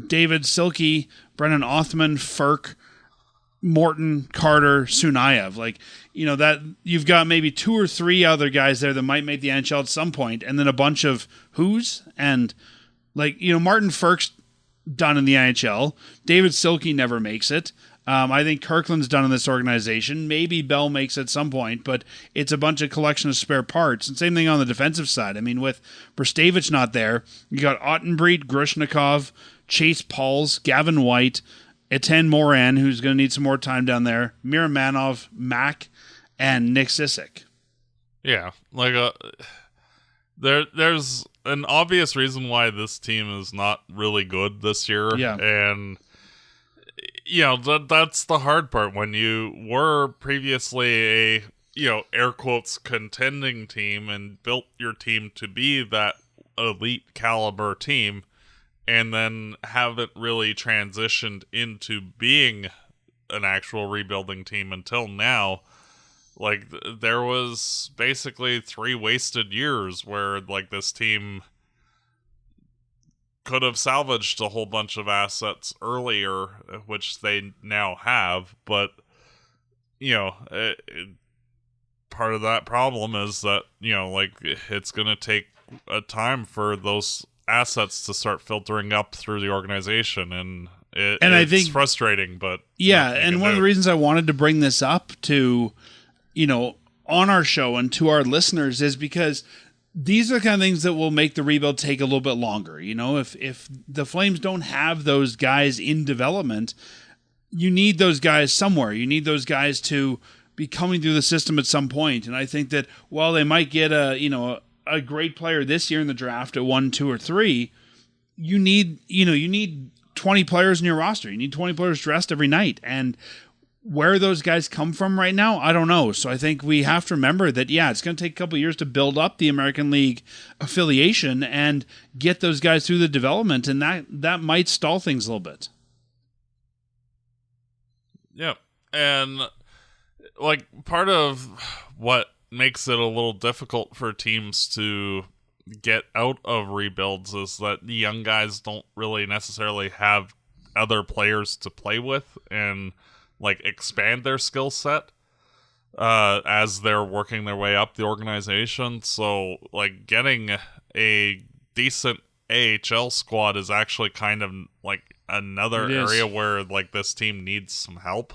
David Silke, Brennan Othman, Firk, Morton, Carter, Sunayev. Like, that you've got maybe 2 or 3 other guys there that might make the NHL at some point, and then a bunch of who's, and like, Martin Firk's done in the NHL. David Silke never makes it. I think Kirkland's done in this organization. Maybe Bell makes it at some point, but it's a bunch of collection of spare parts. And same thing on the defensive side. I mean, with Brstavich not there, you got Ottenbreed, Grushnikov, Chase Pauls, Gavin White, Etienne Morin, who's going to need some more time down there, Miramanov, Mack, and Nick Sisek. Yeah, like there's an obvious reason why this team is not really good this year. Yeah. And that's the hard part. When you were previously a, air quotes, contending team and built your team to be that elite caliber team, and then haven't really transitioned into being an actual rebuilding team until now. Like, there was basically 3 wasted years where, like, this team could have salvaged a whole bunch of assets earlier, which they now have, but, part of that problem is that, like, it's going to take a time for those assets to start filtering up through the organization, and it's I think frustrating, but... Yeah, and one of the reasons I wanted to bring this up to... on our show and to our listeners is because these are the kind of things that will make the rebuild take a little bit longer. If the Flames don't have those guys in development, you need those guys somewhere. You need those guys to be coming through the system at some point. And I think that while they might get a great player this year in the draft at 1, 2, or 3, you need 20 players in your roster. You need 20 players dressed every night. And where those guys come from right now, I don't know. So I think we have to remember that, it's going to take a couple of years to build up the American League affiliation and get those guys through the development, and that might stall things a little bit. Yeah. And, like, part of what makes it a little difficult for teams to get out of rebuilds is that the young guys don't really necessarily have other players to play with and, like, expand their skill set as they're working their way up the organization. So, like, getting a decent AHL squad is actually kind of like another area where, like, this team needs some help,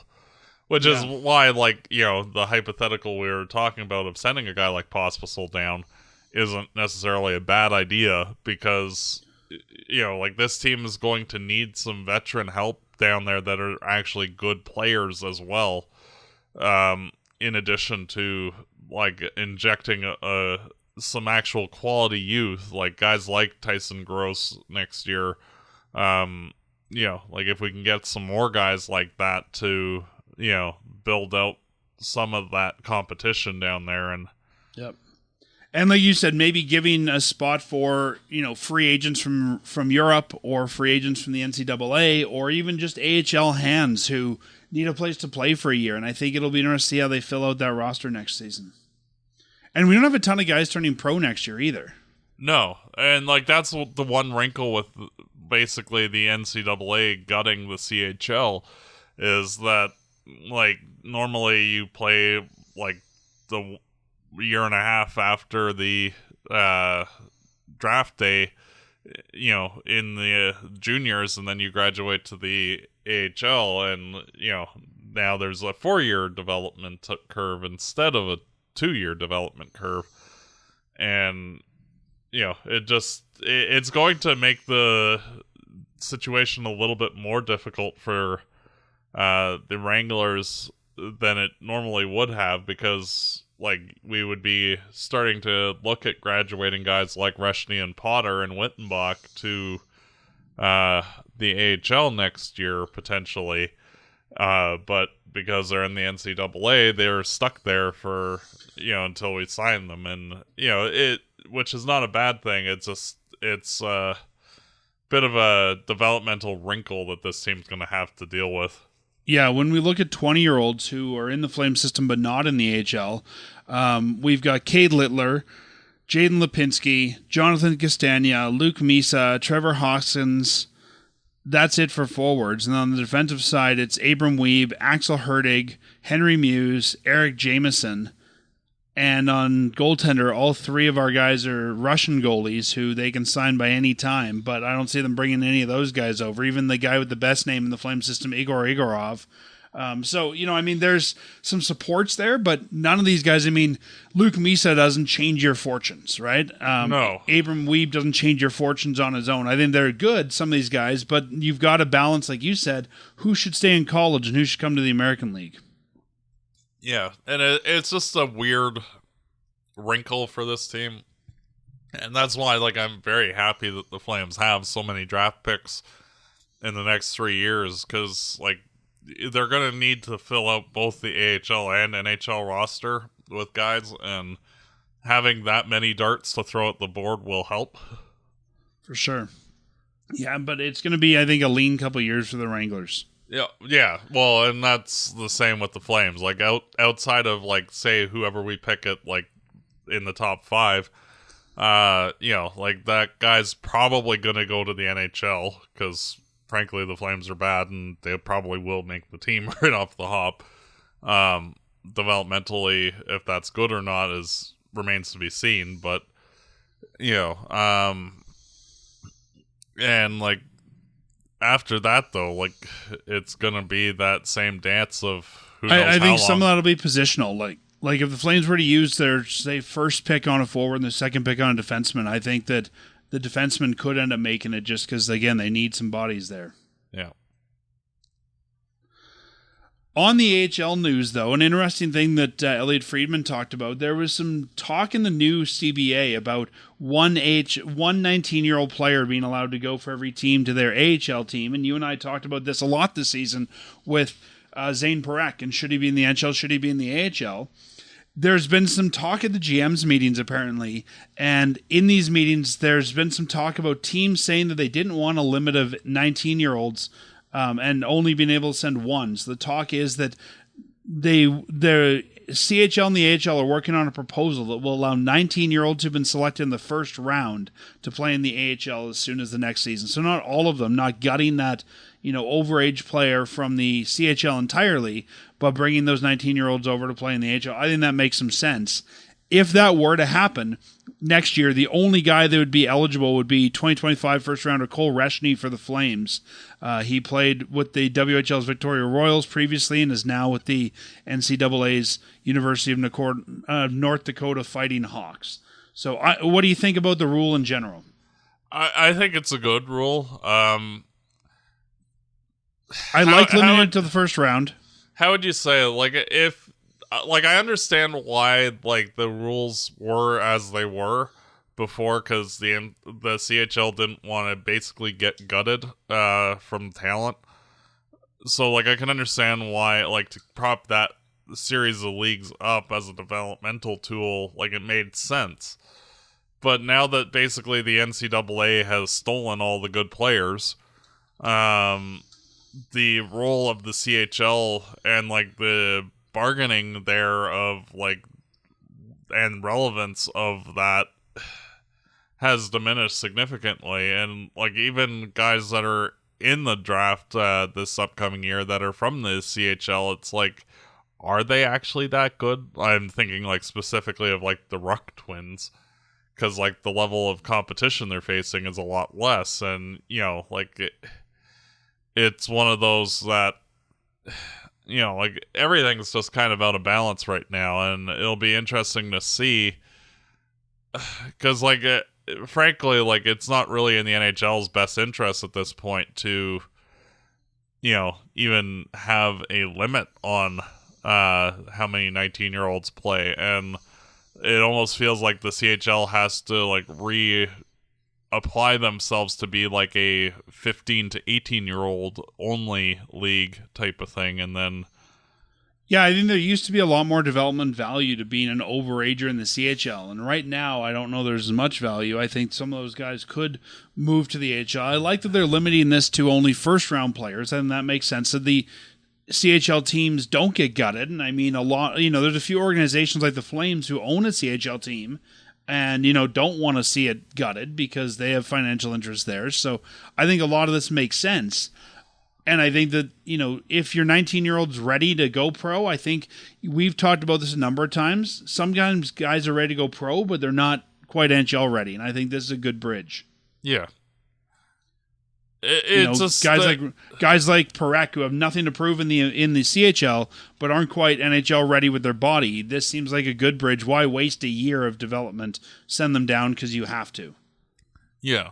which is why, like, the hypothetical we were talking about of sending a guy like Pospisil down isn't necessarily a bad idea, because, like, this team is going to need some veteran help down there that are actually good players as well, in addition to, like, injecting some actual quality youth, like guys like Tyson Gross next year. Like, if we can get some more guys like that to, build out some of that competition down there. And And like you said, maybe giving a spot for, free agents from Europe or free agents from the NCAA or even just AHL hands who need a place to play for a year. And I think it'll be interesting to see how they fill out that roster next season. And we don't have a ton of guys turning pro next year either. No. And that's the one wrinkle with basically the NCAA gutting the CHL is that normally you play the year and a half after the draft day, in the juniors, and then you graduate to the AHL, and now there's a 4-year development curve instead of a 2-year development curve, and it's going to make the situation a little bit more difficult for the Wranglers than it normally would have, because we would be starting to look at graduating guys like Reshny and Potter and Wittenbach to the AHL next year, potentially. But because they're in the NCAA, they're stuck there for, until we sign them. And, which is not a bad thing. It's a bit of a developmental wrinkle that this team's going to have to deal with. Yeah, when we look at 20-year-olds who are in the Flame system but not in the AHL, we've got Cade Littler, Jaden Lipinski, Jonathan Castagna, Luke Misa, Trevor Hoskins. That's it for forwards. And on the defensive side, it's Abram Wiebe, Axel Herdig, Henry Muse, Eric Jameson. And on goaltender, all three of our guys are Russian goalies who they can sign by any time, but I don't see them bringing any of those guys over. Even the guy with the best name in the Flame system, Igor Igorov. There's some supports there, but none of these guys, Luke Misa doesn't change your fortunes, right? No. Abram Wiebe doesn't change your fortunes on his own. I think they're good, some of these guys, but you've got to balance, like you said, who should stay in college and who should come to the American League. Yeah, and it's just a weird wrinkle for this team. And that's why, I'm very happy that the Flames have so many draft picks in the next 3 years, because, they're going to need to fill out both the AHL and NHL roster with guys, and having that many darts to throw at the board will help. For sure. Yeah, but it's going to be, I think, a lean couple years for the Wranglers. Yeah. Well, and that's the same with the Flames. Outside of say whoever we pick at in the top 5, that guy's probably gonna go to the NHL, because frankly the Flames are bad and they probably will make the team right off the hop. Developmentally, if that's good or not remains to be seen. But and after that, though, it's gonna be that same dance of who knows I think how some of long. that'll be positional. Like if the Flames were to use their, say, first pick on a forward and their second pick on a defenseman, I think that the defenseman could end up making it just because, again, they need some bodies there. Yeah. On the AHL news, though, an interesting thing that Elliot Friedman talked about, there was some talk in the new CBA about one 19-year-old player being allowed to go for every team to their AHL team, and you and I talked about this a lot this season with Zane Parekh, and should he be in the NHL, should he be in the AHL? There's been some talk at the GM's meetings, apparently, and in these meetings, there's been some talk about teams saying that they didn't want a limit of 19-year-olds and only being able to send one. So the talk is that the CHL and the AHL are working on a proposal that will allow 19-year-olds who've been selected in the first round to play in the AHL as soon as the next season. So not all of them, not gutting that overage player from the CHL entirely, but bringing those 19-year-olds over to play in the AHL. I think that makes some sense. If that were to happen next year, the only guy that would be eligible would be 2025 first rounder Cole Reshny for the Flames. He played with the WHL's Victoria Royals previously and is now with the NCAA's University of North Dakota Fighting Hawks. So what do you think about the rule in general? I think it's a good rule. I like limiting it to the first round. How would you say, if I understand why the rules were as they were before, because the CHL didn't want to basically get gutted from talent. So I can understand why to prop that series of leagues up as a developmental tool, like it made sense. But now that basically the NCAA has stolen all the good players, the role of the CHL and like the bargaining there of like and relevance of that has diminished significantly. And like even guys that are in the draft this upcoming year that are from the CHL, it's like, are they actually that good? I'm thinking like specifically of like the Ruck twins, because like the level of competition they're facing is a lot less. And you know, like it's one of those that, you know, like everything's just kind of out of balance right now, and it'll be interesting to see, because like frankly, like it's not really in the NHL's best interest at this point to, you know, even have a limit on how many 19-year-olds play. And it almost feels like the CHL has to like reapply themselves to be like a 15 to 18-year-old only league type of thing. And then yeah, I think there used to be a lot more development value to being an overager in the CHL. And right now, I don't know there's as much value. I think some of those guys could move to the AHL. I like that they're limiting this to only first-round players, and that makes sense. So the CHL teams don't get gutted. And I mean, a lot, you know, there's a few organizations like the Flames who own a CHL team and, you know, don't want to see it gutted because they have financial interests there. So I think a lot of this makes sense. And I think that, you know, if your 19-year-old's ready to go pro, I think we've talked about this a number of times. Sometimes guys are ready to go pro, but they're not quite NHL ready. And I think this is a good bridge. Yeah. It's just guys like Parekh who have nothing to prove in the CHL, but aren't quite NHL ready with their body. This seems like a good bridge. Why waste a year of development? Send them down because you have to. Yeah.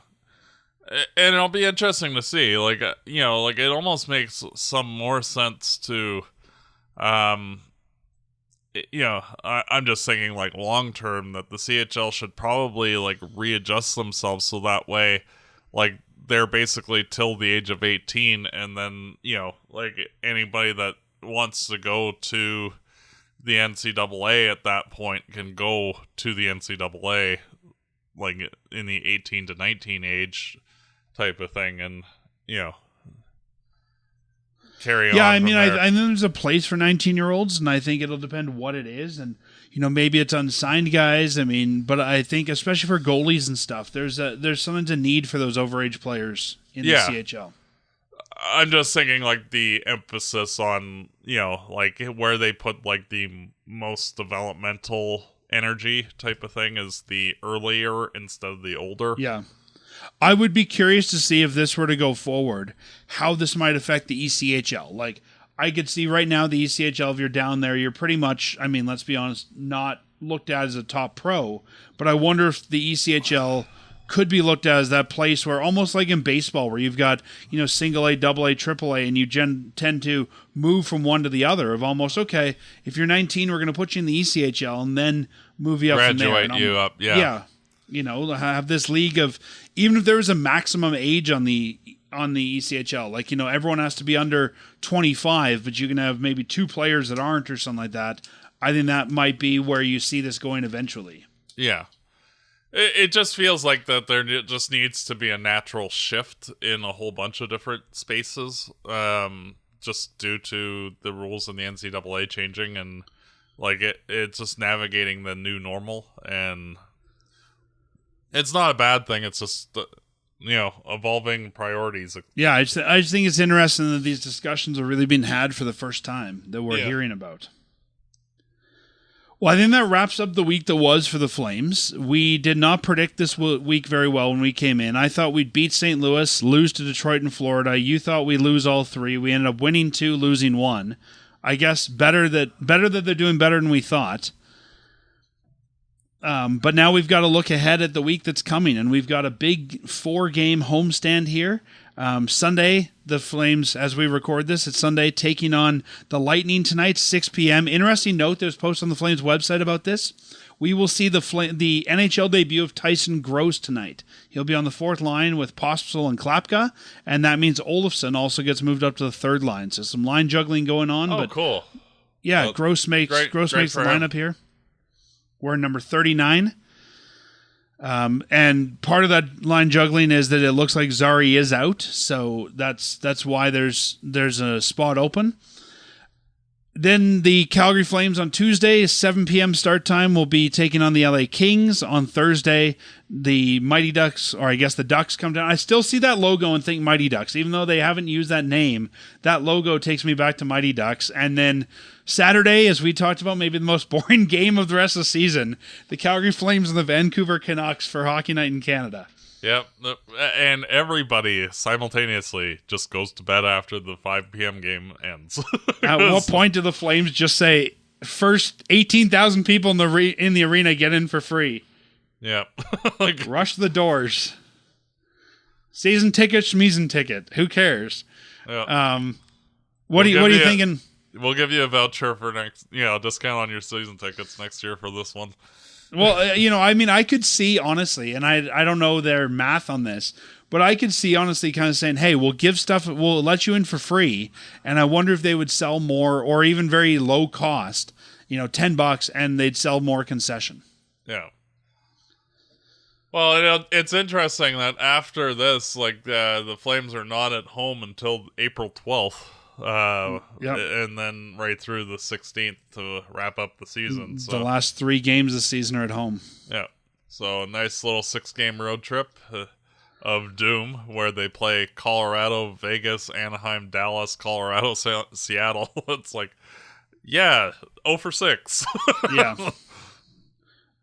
And it'll be interesting to see, like, you know, like it almost makes some more sense to, you know, I'm just thinking like long term that the CHL should probably like readjust themselves so that way, like they're basically till the age of 18, and then, you know, like anybody that wants to go to the NCAA at that point can go to the NCAA, like in the 18 to 19 age type of thing, and you know, carry on. Yeah, I mean, I think there's a place for 19-year-olds, and I think it'll depend what it is, and you know, maybe it's unsigned guys. I mean, but I think especially for goalies and stuff, there's something to need for those overage players in the CHL. I'm just thinking like the emphasis on, you know, like where they put like the most developmental energy type of thing is the earlier instead of the older. Yeah. I would be curious to see if this were to go forward, how this might affect the ECHL. Like, I could see right now the ECHL, if you're down there, you're pretty much, I mean, let's be honest, not looked at as a top pro. But I wonder if the ECHL could be looked at as that place where, almost like in baseball, where you've got, you know, single A, double A, triple A, and you tend to move from one to the other of almost, okay, if you're 19, we're going to put you in the ECHL and then move you up from there. Graduate you up, yeah. Yeah. You know, have this league of, even if there was a maximum age on the ECHL, like, you know, everyone has to be under 25, but you can have maybe two players that aren't or something like that. I think that might be where you see this going eventually. Yeah. It just feels like that there just needs to be a natural shift in a whole bunch of different spaces, just due to the rules in the NCAA changing, and like it's just navigating the new normal. And it's not a bad thing. It's just, you know, evolving priorities. Yeah, I just think it's interesting that these discussions are really being had for the first time that we're hearing about. Well, I think that wraps up the week that was for the Flames. We did not predict this week very well when we came in. I thought we'd beat St. Louis, lose to Detroit and Florida. You thought we'd lose all three. We ended up winning 2, losing 1. I guess better that they're doing better than we thought. But now we've got to look ahead at the week that's coming, and we've got a big 4-game homestand here. Sunday, the Flames, as we record this, it's Sunday, taking on the Lightning tonight, 6 p.m. Interesting note that was posted on the Flames website about this. We will see the NHL debut of Tyson Gross tonight. He'll be on the 4th line with Pospisil and Klapka, and that means Olofsson also gets moved up to the 3rd line. So some line juggling going on. Oh, but cool. Yeah, Gross makes the lineup here. We're number 39. And part of that line juggling is that it looks like Zari is out, so that's why there's a spot open. Then the Calgary Flames on Tuesday, 7 p.m. start time, will be taking on the LA Kings. On Thursday, the Mighty Ducks, or I guess the Ducks, come down. I still see that logo and think Mighty Ducks. Even though they haven't used that name, that logo takes me back to Mighty Ducks. And then Saturday, as we talked about, maybe the most boring game of the rest of the season, the Calgary Flames and the Vancouver Canucks for Hockey Night in Canada. Yep, and everybody simultaneously just goes to bed after the 5 p.m. game ends. At what point do the Flames just say, first 18,000 people in the arena get in for free? Yep. Rush the doors. Season ticket, schmeason ticket. Who cares? Yep. What are you thinking? We'll give you a voucher for discount on your season tickets next year for this one. Well, I could see, honestly, and I don't know their math on this, but I could see, honestly, kind of saying, hey, we'll let you in for free, and I wonder if they would sell more, or even very low cost, $10, and they'd sell more concession. Yeah. Well, it's interesting that after this, the Flames are not at home until April 12th. And then right through the 16th to wrap up the season. So. The last 3 games of the season are at home. Yeah. So a nice little 6-game road trip of doom where they play Colorado, Vegas, Anaheim, Dallas, Colorado, Seattle. It's 0 for 6. Yeah.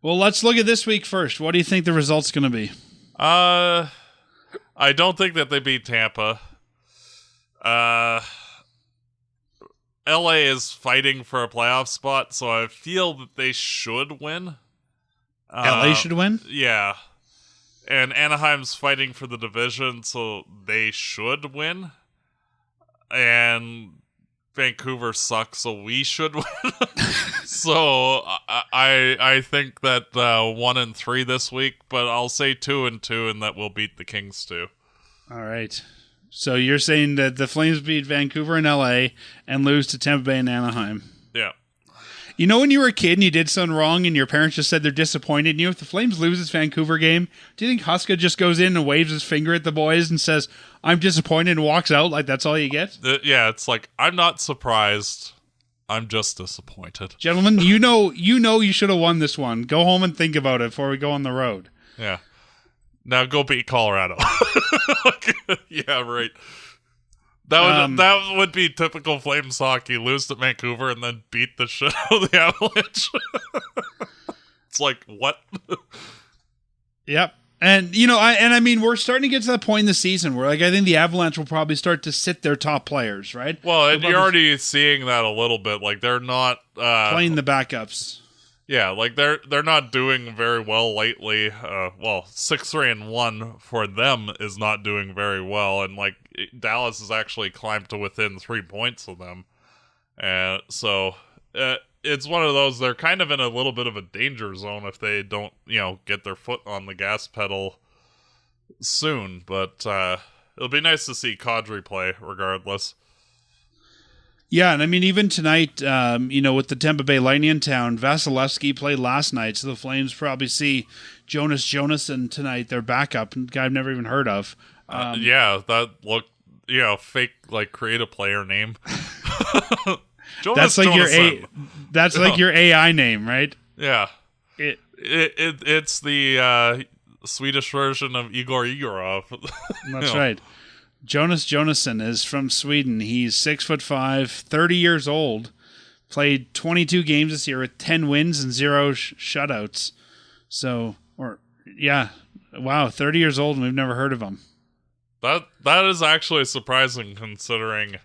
Well, let's look at this week first. What do you think the result's going to be? I don't think that they beat Tampa. LA is fighting for a playoff spot, so I feel that they should win. LA should win? Yeah. And Anaheim's fighting for the division, so they should win. And Vancouver sucks, so we should win. So I think that 1-3 this week, but I'll say 2-2, and that we'll beat the Kings too. All right. So you're saying that the Flames beat Vancouver and LA and lose to Tampa Bay and Anaheim. Yeah. When you were a kid and you did something wrong and your parents just said they're disappointed, if the Flames lose this Vancouver game, do you think Huska just goes in and waves his finger at the boys and says, I'm disappointed, and walks out like that's all you get? Yeah, it's I'm not surprised. I'm just disappointed. Gentlemen, you know you should have won this one. Go home and think about it before we go on the road. Yeah. Now go beat Colorado. Yeah, right. That would be typical Flames hockey. Lose to Vancouver and then beat the shit out of the Avalanche. It's what? Yep. And, I mean, we're starting to get to that point in the season where, I think the Avalanche will probably start to sit their top players, right? Well, and you're already seeing that a little bit. They're not... playing the backups. Yeah, they're not doing very well lately. 6-3-1 for them is not doing very well, and Dallas has actually climbed to within 3 points of them, and so it's one of those. They're kind of in a little bit of a danger zone if they don't, get their foot on the gas pedal soon. But it'll be nice to see Kadri play regardless. Yeah, and I mean, even tonight, with the Tampa Bay Lightning in town, Vasilevsky played last night, so the Flames probably see Jonas Jonason tonight, their backup, guy I've never even heard of. That looked, fake, create a player name. That's like your AI name, right? Yeah. It's the Swedish version of Igor Igorov. That's right. Jonas Jonason is from Sweden. He's 6'5", 30 years old. Played 22 games this year with 10 wins and 0 shutouts. Wow, 30 years old and we've never heard of him. That is actually surprising considering,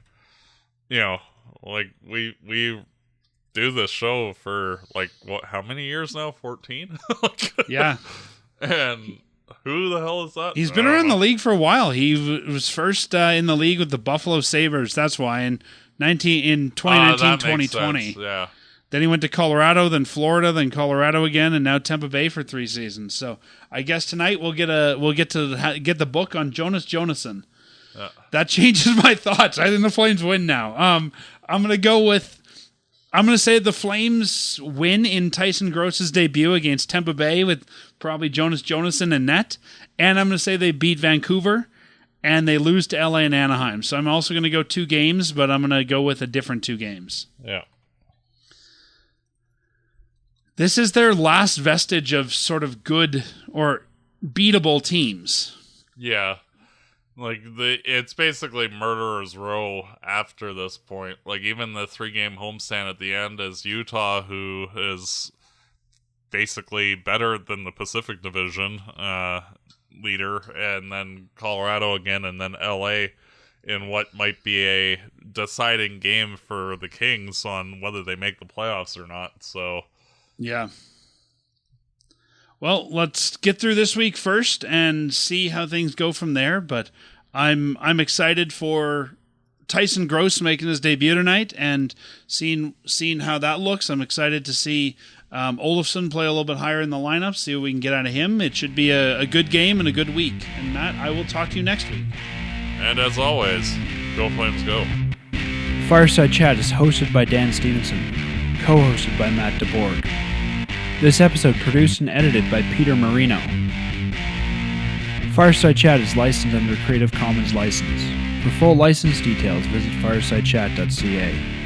we do this show for how many years now? 14? Yeah. And who the hell is that? He's been around the league for a while. He was first in the league with the Buffalo Sabres. That's why in 2019-2020. Yeah. Then he went to Colorado, then Florida, then Colorado again, and now Tampa Bay for 3 seasons. So I guess tonight we'll get to get the book on Jonas Jonason. That changes my thoughts. I think the Flames win now. I'm going to go with I'm going to say the Flames win in Tyson Gross's debut against Tampa Bay with probably Jonas Jonason in net. And I'm going to say they beat Vancouver and they lose to LA and Anaheim. So I'm also going to go 2 games, but I'm going to go with a different 2 games. Yeah. This is their last vestige of sort of good or beatable teams. Yeah. Like, it's basically murderer's row after this point. Like, even the 3-game homestand at the end is Utah, who is basically better than the Pacific Division leader, and then Colorado again, and then LA in what might be a deciding game for the Kings on whether they make the playoffs or not. So, yeah. Well, let's get through this week first and see how things go from there. But I'm excited for Tyson Gross making his debut tonight and seeing how that looks. I'm excited to see Olofsson play a little bit higher in the lineup, see what we can get out of him. It should be a good game and a good week. And Matt, I will talk to you next week. And as always, go Flames go. Fireside Chat is hosted by Dan Stevenson, co-hosted by Matt DeBorg. This episode produced and edited by Peter Marino. Fireside Chat is licensed under Creative Commons license. For full license details, visit firesidechat.ca.